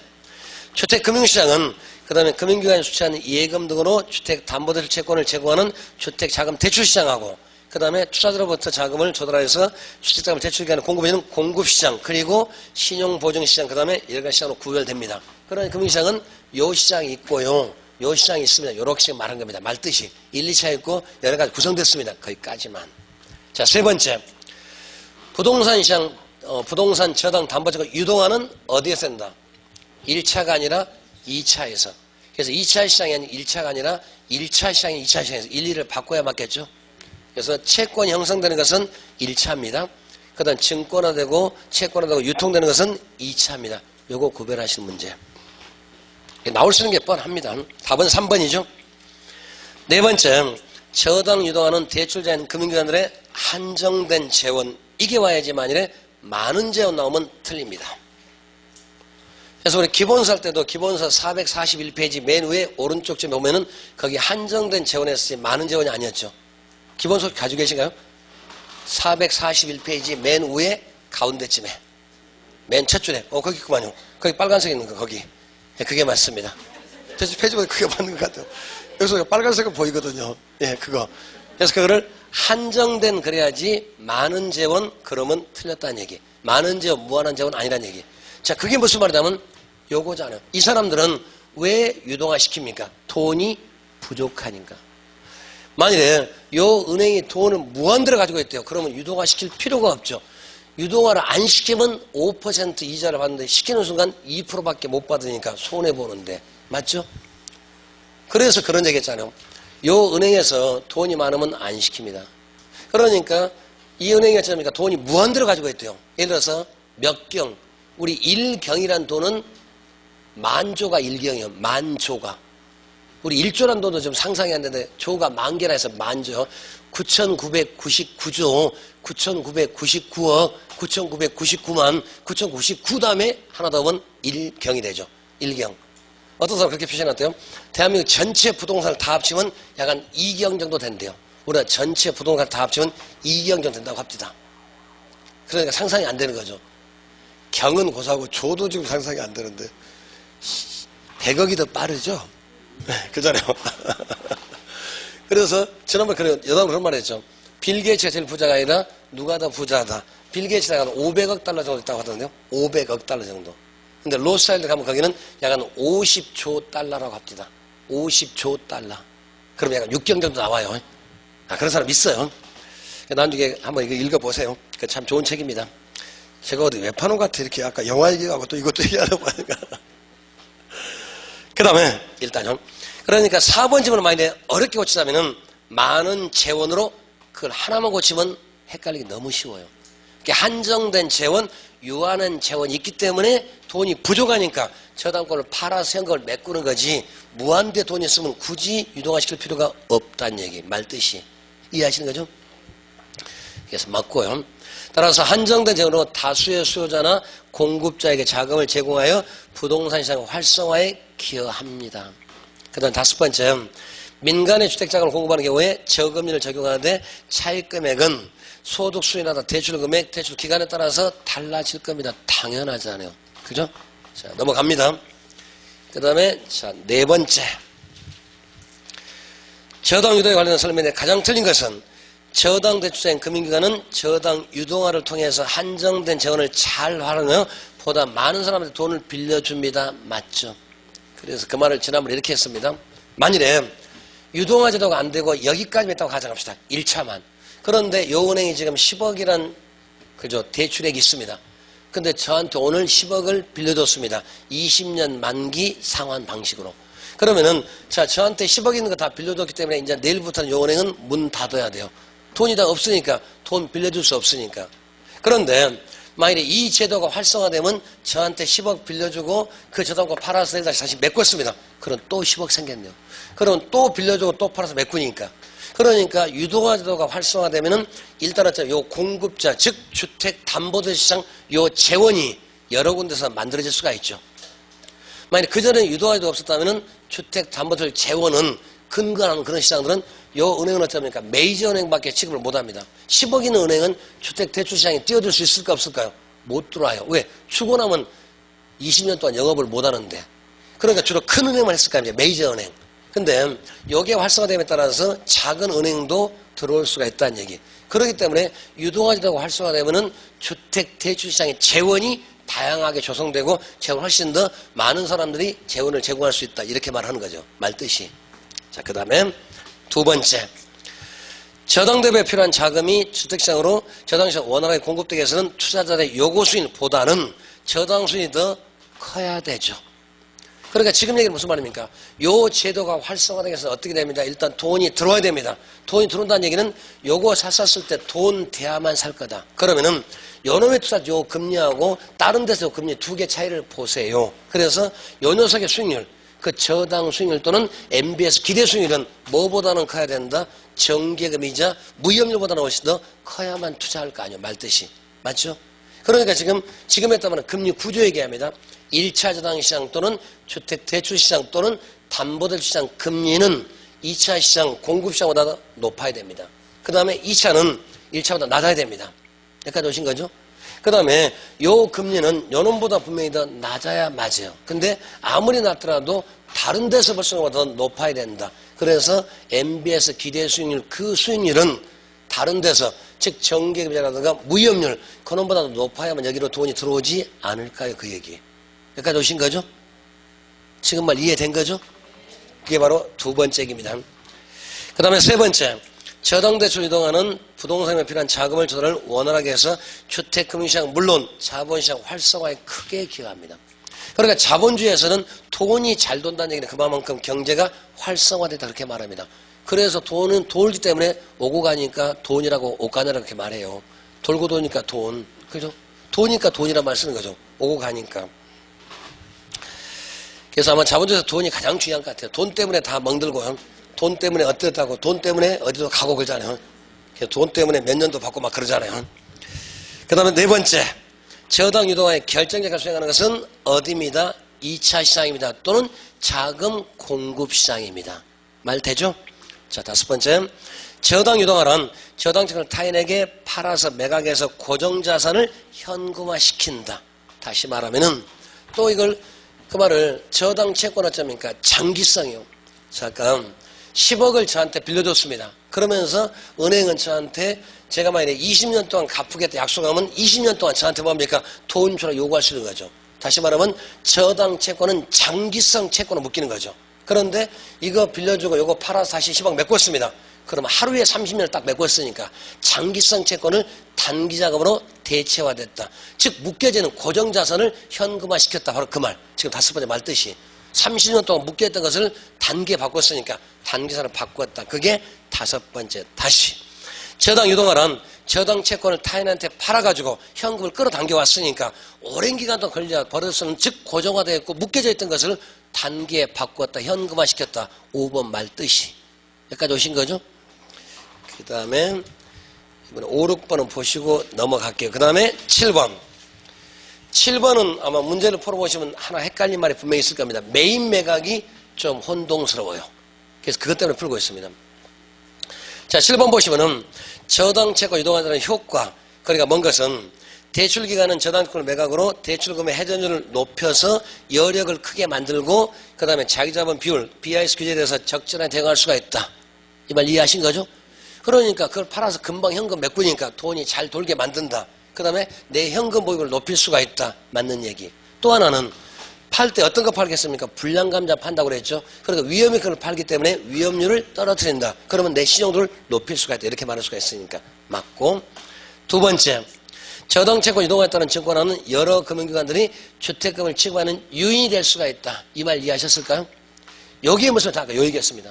주택금융시장은 그 다음에 금융기관이 수취하는 예금 등으로 주택담보대출 채권을 제공하는 주택자금대출시장하고 그 다음에 투자자로부터 자금을 조달해서 주택자금을 대출기관에 공급해주는 공급시장, 그리고 신용보증시장, 그 다음에 여러 가지 시장으로 구별됩니다. 그러나 금융시장은 요 시장이 있고요. 요 시장이 있습니다. 요렇게 말한 겁니다. 말뜻이 1, 2차 있고 여러 가지 구성됐습니다. 거기까지만. 자, 세 번째. 부동산 시장, 부동산 저당 담보채권 유동화는 어디에서 된다? 1차가 아니라 2차에서. 그래서 2차 시장이 아닌 1차가 아니라 1차 시장이 2차 시장에서 1, 2를 바꿔야 맞겠죠? 그래서 채권이 형성되는 것은 1차입니다. 그 다음 증권화되고 채권화되고 유통되는 것은 2차입니다. 요거 구별하시는 문제. 나올 수 있는 게 뻔합니다. 답은 3번이죠. 네 번째, 저당 유동하는 대출자인 금융기관들의 한정된 재원. 이게 와야지 만일에 많은 재원 나오면 틀립니다. 그래서 우리 기본서 할 때도 기본서 441페이지 맨 위에 오른쪽쯤에 보면은 거기 한정된 재원에서 많은 재원이 아니었죠. 기본서 가지고 계신가요? 441페이지 맨 위에 가운데쯤에 맨 첫 줄에 거기 그만요. 거기 빨간색 있는 거 거기. 예, 그게 맞습니다. 대충 페이지보다 크게 맞는 것 같아요. 여기서 빨간색은 보이거든요. 예, 그거. 그래서 그거를 한정된 그래야지 많은 재원 그러면 틀렸다는 얘기. 많은 재원 무한한 재원 아니란 얘기. 자, 그게 무슨 말이냐면 요거잖아요. 이 사람들은 왜 유동화 시킵니까? 돈이 부족하니까. 만일에 요 은행이 돈을 무한대로 가지고 있대요. 그러면 유동화 시킬 필요가 없죠. 유동화를 안 시키면 5% 이자를 받는데 시키는 순간 2%밖에 못 받으니까 손해보는데. 맞죠? 그래서 그런 얘기 했잖아요. 요 은행에서 돈이 많으면 안 시킵니다. 그러니까 이 은행이 어쩌니까 돈이 무한대로 가지고 있대요. 예를 들어서 몇 경, 우리 1경이란 돈은 만조가 1경이요. 만조가. 우리 1조란 돈도 좀 상상이 안 되는데 조가 만개라 해서 만조. 9,999조, 9,999억, 9,999만, 9,099 다음에 하나 더 하면 1경이 되죠. 1경. 어떤 사람 그렇게 표현했대요. 대한민국 전체 부동산을 다 합치면 약간 2경 정도 된대요. 우리가 전체 부동산을 다 합치면 2경 정도 된다고 합니다. 그러니까 상상이 안 되는 거죠. 경은 고사하고 조도 지금 상상이 안 되는데 100억이 더 빠르죠. 그잖아요. 그래서 지난번에 여담으로 그런 말 했죠. 빌 게이츠가 제일 부자가 아니라 누가 더 부자다. 빌 게이츠가 500억 달러 정도 있다고 하거든요. 500억 달러 정도. 근데 로스차일드 가면 거기는 약간 50조 달러라고 합니다. 50조 달러. 그럼 약간 6경 정도 나와요. 그런 사람 있어요. 나중에 한번 이거 읽어보세요. 참 좋은 책입니다. 제가 어디 웹하는 것 같아. 이렇게 아까 영화 얘기하고 또 이것도 얘기하려고 하니까. 그 다음에 일단요. 그러니까 4번 질문을 만약에 어렵게 고치자면은 많은 재원으로 그걸 하나만 고치면 헷갈리기 너무 쉬워요. 한정된 재원, 유한한 재원이 있기 때문에 돈이 부족하니까 저당권을 팔아서 현금을 메꾸는 거지 무한대 돈이 있으면 굳이 유동화시킬 필요가 없다는 얘기, 말뜻이. 이해하시는 거죠? 그래서 맞고요. 따라서 한정된 재원으로 다수의 수요자나 공급자에게 자금을 제공하여 부동산 시장 활성화에 기여합니다. 그 다음 5번째, 민간의 주택자금을 공급하는 경우에 저금리를 적용하는데 차익 금액은 소득 수준이나 대출 금액, 대출 기간에 따라서 달라질 겁니다. 당연하잖아요. 그죠? 자, 넘어갑니다. 그 다음에, 자, 4번째. 저당 유동에 관련된 설명에 가장 틀린 것은 저당 대출자인 금융기관은 저당 유동화를 통해서 한정된 재원을 잘 활용하여 보다 많은 사람한테 돈을 빌려줍니다. 맞죠? 그래서 그 말을 지난번에 이렇게 했습니다. 만일에 유동화 제도가 안 되고 여기까지 했다고 가정합시다. 1차만. 그런데 요 은행이 지금 10억이란 그죠 대출액이 있습니다. 근데 저한테 오늘 10억을 빌려줬습니다. 20년 만기 상환 방식으로. 그러면은 자 저한테 10억 있는 거 다 빌려줬기 때문에 이제 내일부터는 요 은행은 문 닫아야 돼요. 돈이 다 없으니까 돈 빌려줄 수 없으니까. 그런데 만일에 이 제도가 활성화되면 저한테 10억 빌려주고 그 저당권 팔아서 내일 다시 메꿨습니다. 그럼 또 10억 생겼네요. 그럼 또 빌려주고 또 팔아서 메꾸니까. 그러니까 유동화 제도가 활성화되면은 일단은 요 공급자 즉 주택담보대 시장 요 재원이 여러 군데서 만들어질 수가 있죠. 만약 그전에 유동화 제도가 없었다면은 주택담보대 재원은 근거하는 그런 시장들은 요 은행은 어쩌니까 메이저 은행밖에 취급을 못합니다. 10억 있는 은행은 주택대출시장에 뛰어들 수 있을까 없을까요? 못 들어와요. 왜? 추고나면 20년 동안 영업을 못하는데. 그러니까 주로 큰 은행만 했을까 이제 메이저 은행. 근데 여기에 활성화됨에 따라서 작은 은행도 들어올 수가 있다는 얘기. 그렇기 때문에 유동화 제도가 활성화되면은 주택대출시장의 재원이 다양하게 조성되고 재원 훨씬 더 많은 사람들이 재원을 제공할 수 있다. 이렇게 말하는 거죠. 말뜻이. 자, 그 다음에 2번째. 저당 대비에 필요한 자금이 주택시장으로 저당시장 원활하게 공급되기 위해서는 투자자의 요구 수준보다는 저당 수준이 더 커야 되죠. 그러니까 지금 얘기는 무슨 말입니까? 요 제도가 활성화되기 위해서 어떻게 됩니다? 일단 돈이 들어와야 됩니다. 돈이 들어온다는 얘기는 요거 샀었을 때 돈 대야만 살 거다. 그러면은 요놈의 투자 요 금리하고 다른 데서 요 금리 두 개 차이를 보세요. 그래서 요 녀석의 수익률 그 저당 수익률 또는 MBS 기대 수익률은 뭐보다는 커야 된다? 정기예금이자 무이익률보다는 훨씬 더 커야만 투자할 거 아니에요. 말뜻이. 맞죠? 그러니까 지금 했다면 금리 구조 얘기합니다. 1차 저당시장 또는 주택대출시장 또는 담보대출시장 금리는 2차 시장 공급시장보다 높아야 됩니다. 그 다음에 2차는 1차보다 낮아야 됩니다. 여기까지 오신 거죠? 그 다음에 요 금리는 요놈보다 분명히 더 낮아야 맞아요. 근데 아무리 낮더라도 다른 데서 벌써 더 높아야 된다. 그래서 MBS 기대 수익률 그 수익률은 다른 데서 즉 정기금리라든가 무이업률 그놈보다도 높아야만 여기로 돈이 들어오지 않을까요? 그 얘기. 여기까지 오신 거죠? 지금 말 이해된 거죠? 그게 바로 두 번째 얘기입니다. 그 다음에 세 번째, 저당대출 유동화는 부동산에 필요한 자금을 조달을 원활하게 해서 주택금융시장 물론 자본시장 활성화에 크게 기여합니다. 그러니까 자본주의에서는 돈이 잘 돈다는 얘기는 그만큼 경제가 활성화됐다 그렇게 말합니다. 그래서 돈은 돌기 때문에 오고 가니까 돈이라고 옷가느라고 그렇게 말해요. 돌고 도니까 돈. 그죠? 도니까 돈이란 말 쓰는 거죠. 오고 가니까. 그래서 아마 자본주의에서 돈이 가장 중요한 것 같아요. 돈 때문에 다 멍들고요. 돈 때문에 어땠다고, 돈 때문에 어디도 가고 그러잖아요. 그래서 돈 때문에 몇 년도 받고 막 그러잖아요. 그 다음에 네 번째, 저당 유동화의 결정적인 수행하는 것은 어디입니다? 2차 시장입니다. 또는 자금 공급 시장입니다. 말 되죠? 자, 다섯 번째, 저당 유동화란 저당증을 타인에게 팔아서 매각해서 고정자산을 현금화시킨다. 다시 말하면은 또 이걸 그 말을 저당 채권 어쩌니까 장기성이요. 잠깐 10억을 저한테 빌려줬습니다. 그러면서 은행은 저한테 제가 만약에 20년 동안 갚겠다 약속하면 20년 동안 저한테 뭡니까? 돈 주라 요구할 수 있는 거죠. 다시 말하면 저당 채권은 장기성 채권을 묶이는 거죠. 그런데 이거 빌려주고 요거 팔아서 다시 10억 메꿨습니다. 그러면 하루에 30년을 딱 메꿨으니까 장기성 채권을 단기자금으로 대체화됐다. 즉 묶여지는 고정자산을 현금화시켰다. 바로 그 말. 지금 다섯 번째 말 뜻이. 30년 동안 묶여있던 것을 단기에 바꿨으니까 단기자산을 바꿨다. 그게 다섯 번째. 다시. 저당 유동화란 저당 채권을 타인한테 팔아가지고 현금을 끌어당겨 왔으니까 오랜 기간 동안 걸려 버릇은 즉 고정화되어 있고 묶여져 있던 것을 단기에 바꿨다. 현금화시켰다. 5번 말 뜻이. 여기까지 오신 거죠? 그 다음에 이번에 5, 6번은 보시고 넘어갈게요. 그 다음에 7번. 7번은 아마 문제를 풀어보시면 하나 헷갈린 말이 분명히 있을 겁니다. 매입 매각이 좀 혼동스러워요. 그래서 그것 때문에 풀고 있습니다. 자, 7번 보시면은 저당 채권 유동화되는 효과. 그러니까 뭔 것은 대출기간은 저당채권 매각으로 대출금의 회전율을 높여서 여력을 크게 만들고 그 다음에 자기자본 비율, BIS 규제에 대해서 적절하게 대응할 수가 있다. 이 말 이해하신 거죠? 그러니까 그걸 팔아서 금방 현금 메꾸니까 돈이 잘 돌게 만든다. 그 다음에 내 현금 보유를 높일 수가 있다. 맞는 얘기. 또 하나는 팔 때 어떤 거 팔겠습니까? 불량감자 판다고 그랬죠. 그러니까 위험이 그걸 팔기 때문에 위험률을 떨어뜨린다. 그러면 내 신용도를 높일 수가 있다. 이렇게 말할 수가 있으니까 맞고. 두 번째, 저당채권 유동화에 따른 증권화는 여러 금융기관들이 주택금을 취급하는 유인이 될 수가 있다. 이 말 이해하셨을까요? 여기에 무슨 아까 요 얘기했습니다.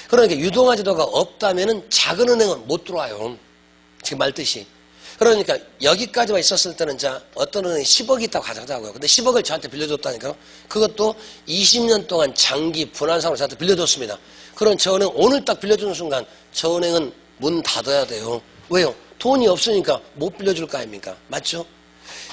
그러니까 유동화 제도가 없다면은 작은 은행은 못 들어와요. 지금 말 뜻이. 그러니까 여기까지만 있었을 때는 자 어떤 은행이 10억이 있다고 가져가자고요. 근데 10억을 저한테 빌려줬다니까요. 그것도 20년 동안 장기 분할상으로 저한테 빌려줬습니다. 그럼 저 은행 오늘 딱 빌려주는 순간 저 은행은 문 닫아야 돼요. 왜요? 돈이 없으니까 못 빌려줄 거 아닙니까? 맞죠?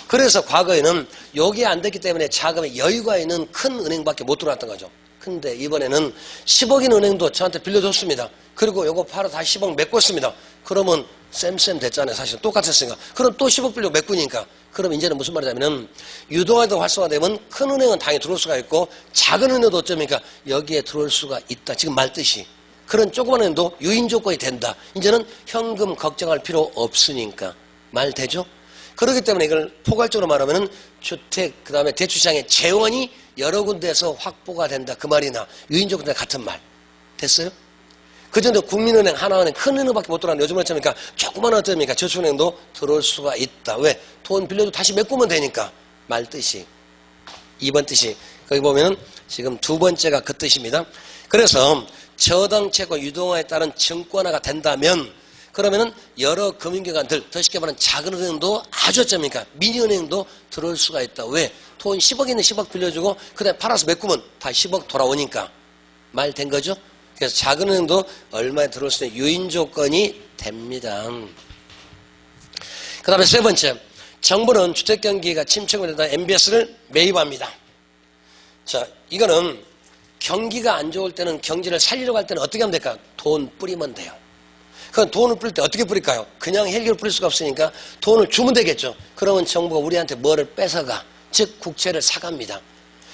그래서 과거에는 여기에 안 됐기 때문에 자금에 여유가 있는 큰 은행밖에 못 들어왔던 거죠. 근데 이번에는 10억인 은행도 저한테 빌려줬습니다. 그리고 요거 팔아 다시 10억 메꿨습니다. 그러면 쌤 됐잖아요. 사실 똑같았으니까. 그럼 또 10억 빌려 메꾸니까. 그럼 이제는 무슨 말이냐면 유동화도 활성화되면 큰 은행은 당연히 들어올 수가 있고 작은 은행도 어쩌니까 여기에 들어올 수가 있다. 지금 말 뜻이. 그런 조그만 은행도 유인 조건이 된다. 이제는 현금 걱정할 필요 없으니까. 말 되죠? 그렇기 때문에 이걸 포괄적으로 말하면 주택 그 다음에 대출시장의 재원이 여러 군데에서 확보가 된다. 그 말이나 유인 조건과 같은 말. 됐어요? 그전에 국민은행, 하나은행, 큰 은행밖에 못 들어왔는데 요즘은 어쩌니까 조그만 어쩌니까 저축은행도 들어올 수가 있다. 왜? 돈 빌려도 다시 메꾸면 되니까. 말 뜻이. 2번 뜻이. 거기 보면은 지금 두 번째가 그 뜻입니다. 그래서 저당채권 유동화에 따른 증권화가 된다면 그러면은 여러 금융기관들, 더 쉽게 말하면 작은 은행도 아주 어쩌니까 미니은행도 들어올 수가 있다. 왜? 돈 10억 있는 10억 빌려주고 그다음에 팔아서 메꾸면 다 10억 돌아오니까. 말 된 거죠? 그래서 작은 은행도 얼마에 들어올 수 있는 유인 조건이 됩니다. 그 다음에 세 번째, 정부는 주택경기가 침체가 되다 MBS를 매입합니다. 자, 이거는 경기가 안 좋을 때는 경제를 살리려고 할 때는 어떻게 하면 될까요? 돈 뿌리면 돼요. 그럼 돈을 뿌릴 때 어떻게 뿌릴까요? 그냥 헬기를 뿌릴 수가 없으니까 돈을 주면 되겠죠. 그러면 정부가 우리한테 뭐를 뺏어가? 즉 국채를 사갑니다.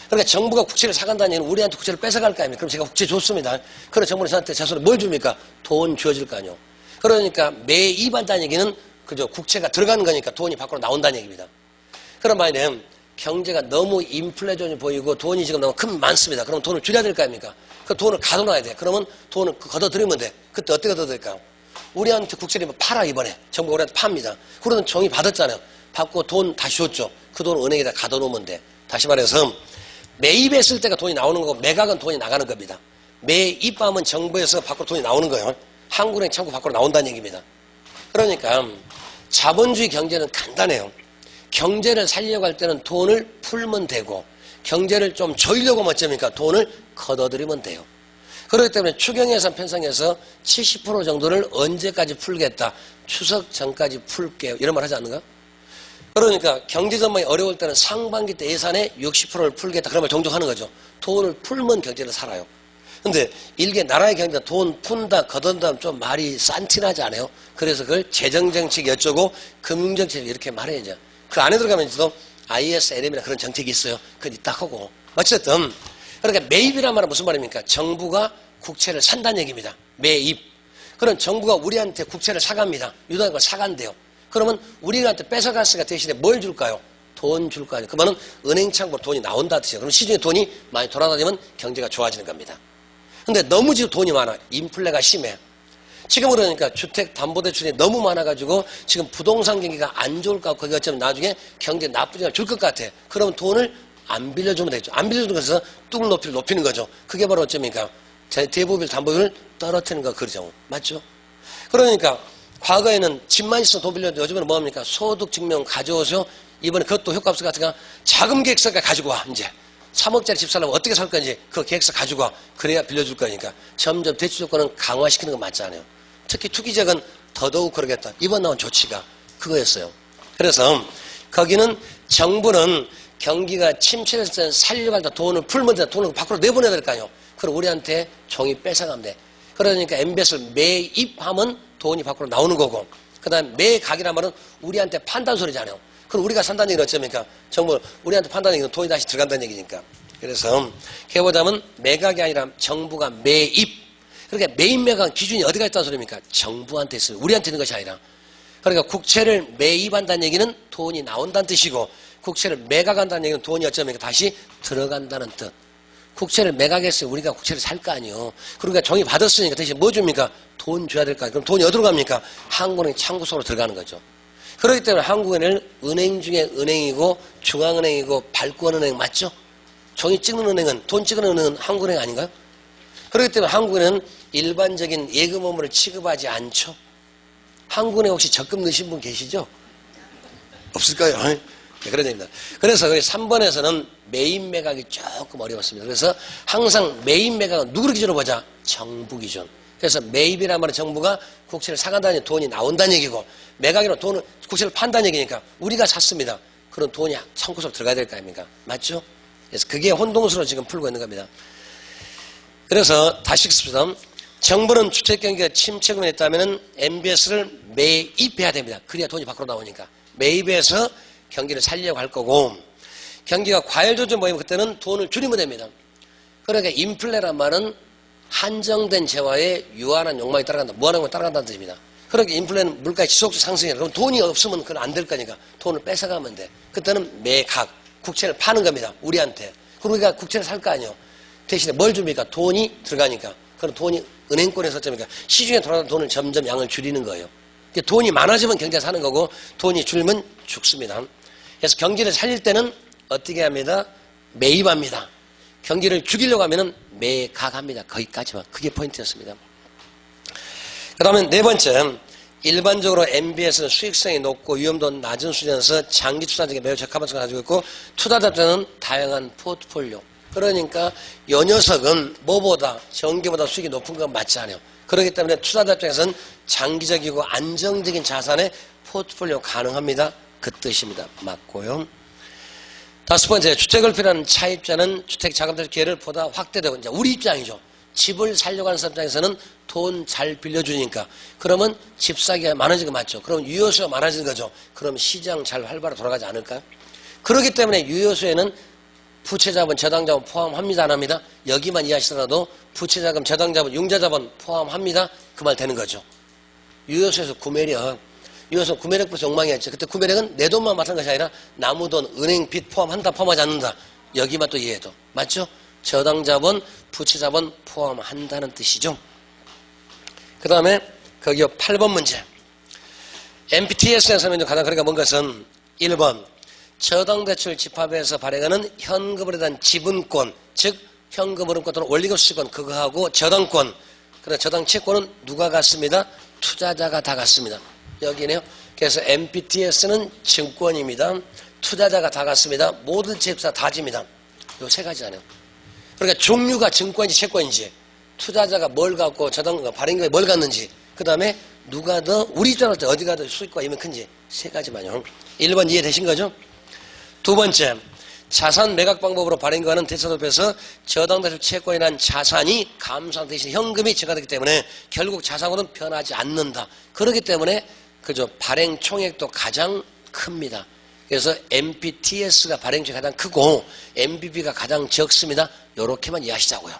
그러니까 정부가 국채를 사간다는 얘기는 우리한테 국채를 뺏어갈 거 아닙니까? 그럼 제가 국채 줬습니다. 그럼 정부는 저한테 자손을 뭘 줍니까? 돈 주어질 거 아니에요. 그러니까 매입한다는 얘기는 그죠? 국채가 들어가는 거니까 돈이 밖으로 나온다는 얘기입니다. 그런 말이면 경제가 너무 인플레전이 보이고 돈이 지금 너무 많습니다. 그럼 돈을 줄여야 될 거 아닙니까? 그 돈을 가둬놔야 돼. 그러면 돈을 걷어들이면 돼. 그때 어떻게 걷어들일까요? 우리한테 국채를 팔아, 이번에. 정부가 우리한테 팝니다. 그러면 종이 받았잖아요. 받고 돈 다시 줬죠. 그 돈을 은행에다 가둬놓으면 돼. 다시 말해서 매입했을 때가 돈이 나오는 거고 매각은 돈이 나가는 겁니다. 매입하면 정부에서 밖으로 돈이 나오는 거예요. 한국은행 창구 밖으로 나온다는 얘기입니다. 그러니까 자본주의 경제는 간단해요. 경제를 살려고 할 때는 돈을 풀면 되고 경제를 좀 조이려고 하면 어쩌니까 돈을 걷어들이면 돼요. 그렇기 때문에 추경예산 편성해서 70% 정도를 언제까지 풀겠다. 추석 전까지 풀게요. 이런 말 하지 않는가? 그러니까 경제 전망이 어려울 때는 상반기 때 예산의 60%를 풀겠다. 그런 말 종종 하는 거죠. 돈을 풀면 경제는 살아요. 근데 일개 나라의 경제가 돈 푼다, 걷어든다 좀 말이 싼티나지 않아요? 그래서 그걸 재정정책 어쩌고 금융정책 이렇게 말해야죠. 그 안에 들어가면서도 ISLM이나 그런 정책이 있어요. 그건 이따 하고. 어쨌든 그러니까 매입이란 말은 무슨 말입니까? 정부가 국채를 산다는 얘기입니다. 매입. 그럼 정부가 우리한테 국채를 사갑니다. 유동인권 사간대요. 그러면 우리한테 뺏어갔으니까 대신에 뭘 줄까요? 돈 줄 거 아니에요. 그러면 은행 창고로 돈이 나온다 뜻이에요. 그럼 시중에 돈이 많이 돌아다니면 경제가 좋아지는 겁니다. 근데 너무 지금 돈이 많아. 인플레가 심해. 지금 그러니까 주택담보대출이 너무 많아가지고 지금 부동산 경기가 안 좋을 것 같고 그게 어쩌면 나중에 경제 나쁘지가 줄 것 같아. 그러면 돈을 안 빌려주면 되죠. 안 빌려주는 것에서 뚝을 높이는 거죠. 그게 바로 어쩌니까 대부분 담보율을 떨어뜨리는 거 그러죠. 맞죠? 그러니까 과거에는 집만 있어도 돈 빌려도 요즘에는 뭐합니까? 소득증명 가져오세요. 이번에 그것도 효과 없을 것 같으니까 자금 계획서까지 가지고 와. 이제 3억짜리 집 살려면 어떻게 살 건지 그 계획서 가지고 와. 그래야 빌려줄 거니까 점점 대출 조건은 강화시키는 건 맞지 않아요. 특히 투기적은 더더욱 그러겠다. 이번 나온 조치가 그거였어요. 그래서 거기는 정부는 경기가 침체했을 때는 살려고 할 때 돈을 풀면 돼. 돈을 밖으로 내보내야 될 거 아니에요. 그럼 우리한테 종이 뺏어가면 돼. 그러니까 MBS를 매입하면 돈이 밖으로 나오는 거고 그 다음에 매각이란 말은 우리한테 판단 소리잖아요. 그럼 우리가 산다는 얘기는 어쩌니까 정부 우리한테 판단하는 얘기는 돈이 다시 들어간다는 얘기니까. 그래서 해보자면 매각이 아니라 정부가 매입. 그러니까 매입 매각 기준이 어디가 있다는 소리입니까? 정부한테 있어요. 우리한테 있는 것이 아니라. 그러니까 국채를 매입한다는 얘기는 돈이 나온다는 뜻이고 국채를 매각한다는 얘기는 돈이 어쩌면 다시 들어간다는 뜻. 국채를 매각했어요. 우리가 국채를 살 거 아니에요. 그러니까 종이 받았으니까 대신 뭐 줍니까? 돈 줘야 될 거 아니에요. 그럼 돈이 어디로 갑니까? 한국은행 창구 속으로 들어가는 거죠. 그렇기 때문에 한국은행은 은행 중에 은행이고 중앙은행이고 발권은행 맞죠? 종이 찍는 은행은 돈 찍는 은행은 한국은행 아닌가요? 그렇기 때문에 한국은행은 일반적인 예금 업무를 취급하지 않죠. 한국은행 혹시 적금 넣으신 분 계시죠? 없을까요? 네, 그런 얘기입니다. 그래서 3번에서는 매입 매각이 조금 어려웠습니다. 그래서 항상 매입 매각은 누구를 기준으로 보자? 정부 기준. 그래서 매입이란 말은 정부가 국채를 사간다는 돈이 나온다는 얘기고 매각이란 돈을 국채를 판다는 얘기니까 우리가 샀습니다. 그런 돈이 창고 속으로 들어가야 될 거 아닙니까? 맞죠? 그래서 그게 혼동스러워 지금 풀고 있는 겁니다. 그래서 다시 읽습니다. 정부는 주택경기가 침체군에 있다면 MBS를 매입해야 됩니다. 그래야 돈이 밖으로 나오니까. 매입해서 경기를 살려고 할 거고 경기가 과열조정 모이면 그때는 돈을 줄이면 됩니다. 그러니까 인플레란 말은 한정된 재화에 유한한 욕망이 따라간다. 무한한 욕망이 따라간다는 뜻입니다. 그러니까 인플레는 물가의 지속적 상승이에요. 그럼 돈이 없으면 그건 안 될 거니까 돈을 뺏어가면 돼. 그때는 매각, 국채를 파는 겁니다. 우리한테. 그러니까 국채를 살 거 아니에요. 대신에 뭘 줍니까? 돈이 들어가니까. 그럼 돈이 은행권에서 어쩌니까 시중에 돌아가는 돈을 점점 양을 줄이는 거예요. 돈이 많아지면 경제가 사는 거고 돈이 줄면 죽습니다. 그래서 경기를 살릴 때는 어떻게 합니다? 매입합니다. 경기를 죽이려고 하면 매각합니다. 거기까지만. 그게 포인트였습니다. 그 다음에 네 번째, 일반적으로 MBS는 수익성이 높고 위험도 낮은 수준에서 장기 투자적인 매우 적합한 성을 가지고 있고 투자자들은 다양한 포트폴리오. 그러니까 요 녀석은 뭐보다 전기보다 수익이 높은 건 맞지 않아요. 그렇기 때문에 투자자 입장에서는 장기적이고 안정적인 자산의 포트폴리오 가능합니다. 그 뜻입니다. 맞고요. 다섯 번째, 주택을 필요한 차입자는 주택 자금대 기회를 보다 확대되고 이제 우리 입장이죠. 집을 살려고 하는 사람 입장에서는 돈 잘 빌려주니까 그러면 집 사기가 많아지는 거 맞죠. 그럼 유효수가 많아지는 거죠. 그럼 시장 잘 활발하게 돌아가지 않을까요? 그렇기 때문에 유효수에는 부채자본, 저당자본 포함합니다, 안 합니다? 여기만 이해하시더라도 부채자금, 저당자본, 융자자본 포함합니다. 그 말 되는 거죠. 유효수에서 구매력. 이것은 구매력 플러스 욕망이었죠. 그때 구매력은 내 돈만 맡은 것이 아니라 남의 돈, 은행 빚 포함한다, 포함하지 않는다. 여기만 또 이해해도. 맞죠? 저당자본, 부채자본 포함한다는 뜻이죠. 그 다음에 거기요 8번 문제. MPTS에서는 가장 그러니까 뭔 것은 1번 저당대출 집합에서 발행하는 현금으로 대한 지분권, 즉 현금 흐름권 또는 원리금 수익권 그거하고 저당권, 그러나 저당 채권은 누가 갖습니다? 투자자가 다 갖습니다. 여기네요. 그래서 MPTS는 증권입니다. 투자자가 다 갖습니다. 모든 채입사 다 집니다. 요 세 가지잖아요. 그러니까 종류가 증권인지 채권인지, 투자자가 뭘 갖고 저당 발행기관이 뭘 갖는지, 그 다음에 누가 더 우리 입장할 때 어디가 더 수익과 이면 큰지 세 가지만요. 1번 이해되신 거죠? 두 번째, 자산 매각 방법으로 발행기관은 대차협에서 저당대출 채권이라는 자산이 감소한 대신 현금이 증가되기 때문에 결국 자산으로는 변하지 않는다. 그렇기 때문에 그죠 발행 총액도 가장 큽니다. 그래서 MPTS가 발행 총액이 가장 크고 MBB가 가장 적습니다. 요렇게만 이해하시자고요.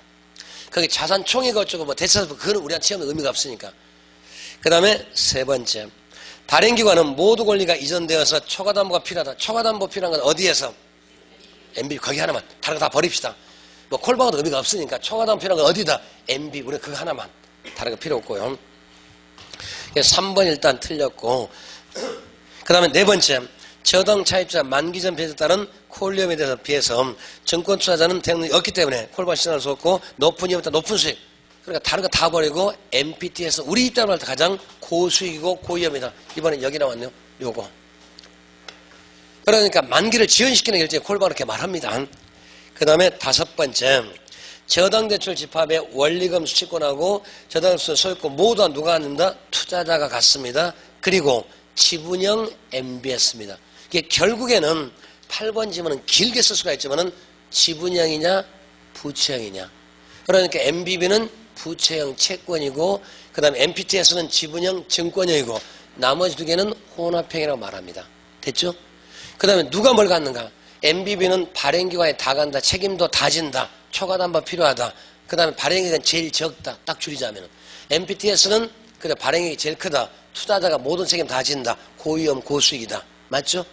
거기 자산 총액 어쩌고 뭐 대차협 그건 우리한테 치우는 의미가 없으니까. 그 다음에 세 번째, 발행기관은 모두 권리가 이전되어서 초과담보가 필요하다. 초과담보 필요한 건 어디에서? MBB 거기 하나만. 다른 거 다 버립시다. 뭐 콜방은 의미가 없으니까 초과담보 필요한 건 어디다? MBB 우리 그거 하나만. 다른 거 필요 없고요. 3번 일단 틀렸고, 그 다음에 네 번째, 저당 차입자 만기 전 배제에 따른 콜리엄에 대해서 비해서 증권 투자자는 대응이 없기 때문에 콜방 시장할 수 없고 높은 위험에 따라 높은 수익. 그러니까 다른 거 다 버리고 MPT에서 우리 입장을 할 때 가장 고수익이고 고위험이다. 이번에 여기 나왔네요. 요거. 그러니까 만기를 지연시키는 결정에 콜방을 이렇게 말합니다. 그 다음에 다섯 번째, 저당대출 집합의 원리금 수취권하고 저당대출 소유권 모두 누가 갖는다? 투자자가 갖습니다. 그리고 지분형 MBS입니다. 이게 결국에는 8번 지문은 길게 쓸 수가 있지만은 지분형이냐 부채형이냐. 그러니까 MBB는 부채형 채권이고 그 다음에 MPTS는 지분형 증권형이고 나머지 두 개는 혼합형이라고 말합니다. 됐죠? 그 다음에 누가 뭘 갖는가? MBB는 발행기관에 다 간다. 책임도 다 진다. 초과담보 필요하다. 그 다음에 발행기간 제일 적다. 딱 줄이자면. MPTS는 그래 발행액이 제일 크다. 투자자가 모든 책임 다 진다. 고위험 고수익이다. 맞죠?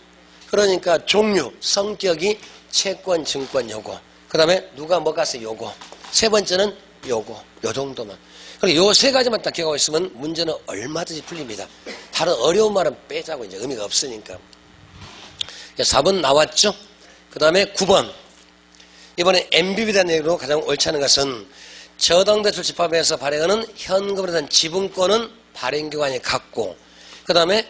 그러니까 종류, 성격이 채권, 증권 요거. 그 다음에 누가 뭐 갔어요? 요거. 세 번째는 요거. 요 정도만. 그리고 요 세 가지만 딱 기억하고 있으면 문제는 얼마든지 풀립니다. 다른 어려운 말은 빼자고 이제 의미가 없으니까. 4번 나왔죠? 그 다음에 9번. 이번에 MBB에 대한 얘기로 가장 옳지 않은 것은 저당대출 집합에서 발행하는 현금에 대한 지분권은 발행기관이 갖고 그 다음에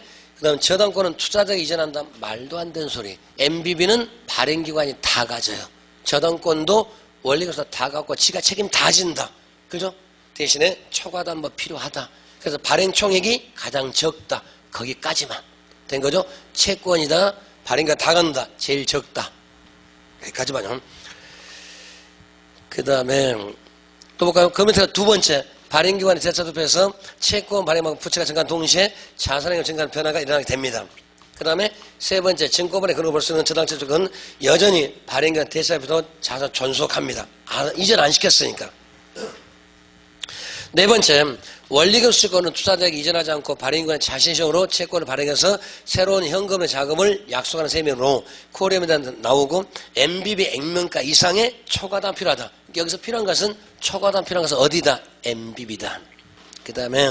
저당권은 투자자가 이전한다. 말도 안 되는 소리. MBB는 발행기관이 다 가져요. 저당권도 원리금에서 다 갖고 지가 책임 다 진다. 그죠? 대신에 초과담보 필요하다. 그래서 발행 총액이 가장 적다. 거기까지만 된 거죠. 채권이다. 발행기관 다 갖는다. 제일 적다. 여기까지만요. 그 다음에 또 볼까요? 그러면 두 번째, 발행기관의 대차투표에서 채권 발행하고 부채가 증가한 동시에 자산액의 증가하는 변화가 일어나게 됩니다. 그 다음에 세 번째, 증권발행 그런 거 볼 수 있는 저당채권은 여전히 발행기관 대차투표도 자산 존속합니다. 이전 안 시켰으니까. 네 번째, 원리금 수익권은 투자자에게 이전하지 않고 발행기관이 자신식으로 채권을 발행해서 새로운 현금의 자금을 약속하는 셈이므로 코리엄에 대한 나오고 MBB 액면가 이상의 초과담 필요하다. 여기서 필요한 것은 초과담 필요한 것은 어디다? MBB다. 그 다음에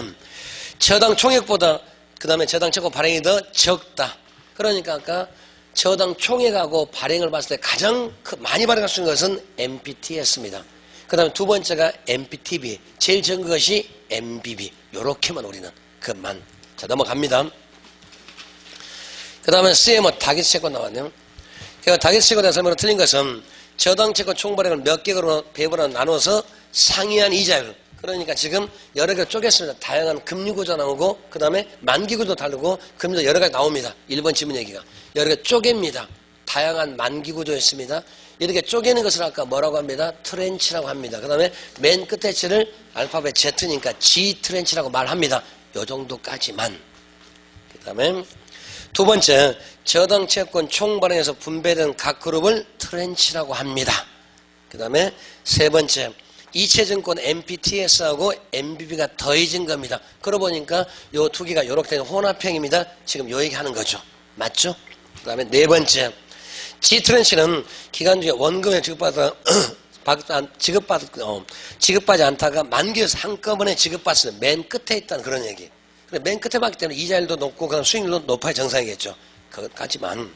저당 총액보다 그 다음에 저당 채권 발행이 더 적다. 그러니까 아까 저당 총액하고 발행을 봤을 때 가장 많이 발행할 수 있는 것은 MPTS입니다. 그 다음에 두 번째가 MPTB, 제일 적은 것이 MBB. 요렇게만 우리는 그만. 자, 넘어갑니다. 그 다음에 C에 뭐 다기스 채권 나왔네요. 그러니까 다기스 채권에 대해서 설명을 틀린 것은 저당 채권 총발행을 몇 개로 배분하고 나눠서 상이한 이자율. 그러니까 지금 여러 개 쪼갰습니다. 다양한 금리구조 나오고 그 다음에 만기구도 다르고 금리도 여러 가지 나옵니다. 1번 지문 얘기가. 여러 개 쪼갭니다. 다양한 만기구조 있습니다. 이렇게 쪼개는 것을 아까 뭐라고 합니다? 트렌치라고 합니다. 그 다음에 맨 끝에 치를 알파벳 Z니까 G 트렌치라고 말합니다. 요 정도까지만. 그 다음에 두 번째, 저당 채권 총발행에서 분배된 각 그룹을 트렌치라고 합니다. 그 다음에 세 번째, 이체증권 MPTS하고 MBB가 더해진 겁니다. 그러고 보니까 요 두 개가 요렇게 된 혼합형입니다. 지금 요 얘기 하는 거죠. 맞죠? 그 다음에 네 번째. G트렌치는 기간 중에 원금에 지급받지 않다가 만기에서 한꺼번에 지급받으면 맨 끝에 있다는 그런 얘기. 맨 끝에 받기 때문에 이자율도 높고 그다음 수익률도 높아야 정상이겠죠. 그것까지만.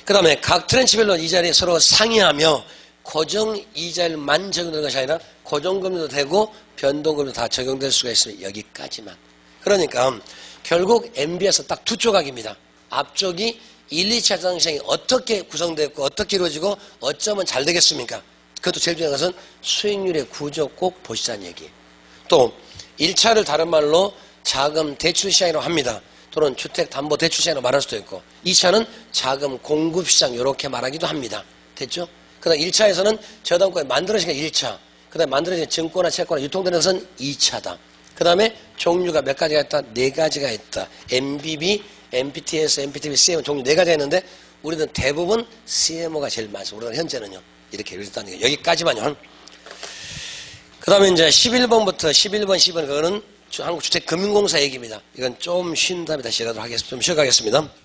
그 다음에 각 트렌치별로 이자율이 서로 상이하며 고정 이자율만 적용되는 것이 아니라 고정금리도 되고 변동금리도 다 적용될 수가 있으면 여기까지만. 그러니까 결국 MB에서 딱 두 조각입니다. 앞쪽이 1, 2차 장시장이 어떻게 구성됐고 어떻게 이루어지고 어쩌면 잘 되겠습니까? 그것도 제일 중요한 것은 수익률의 구조 꼭 보시자는 얘기. 또 1차를 다른 말로 자금 대출 시장이라고 합니다. 또는 주택담보대출시장이라고 말할 수도 있고 2차는 자금 공급시장 이렇게 말하기도 합니다. 됐죠? 그 다음 1차에서는 저당권이 만들어지는 게 1차, 그 다음에 만들어진 증권이나 채권이 유통되는 것은 2차다. 그 다음에 종류가 몇 가지가 있다? 네 가지가 있다. MBB, MPTS, MPTB, CMO 종류 네 가지가 있는데 우리는 대부분 CMO가 제일 많습니다. 우리가 현재는요. 이렇게 이루어졌다는 게 여기까지만요. 그 다음에 이제 11번부터 11번, 12번 그거는 한국주택금융공사 얘기입니다. 이건 좀 쉰 다음에 다시 하도록 하겠습니다. 좀 쉬어가겠습니다.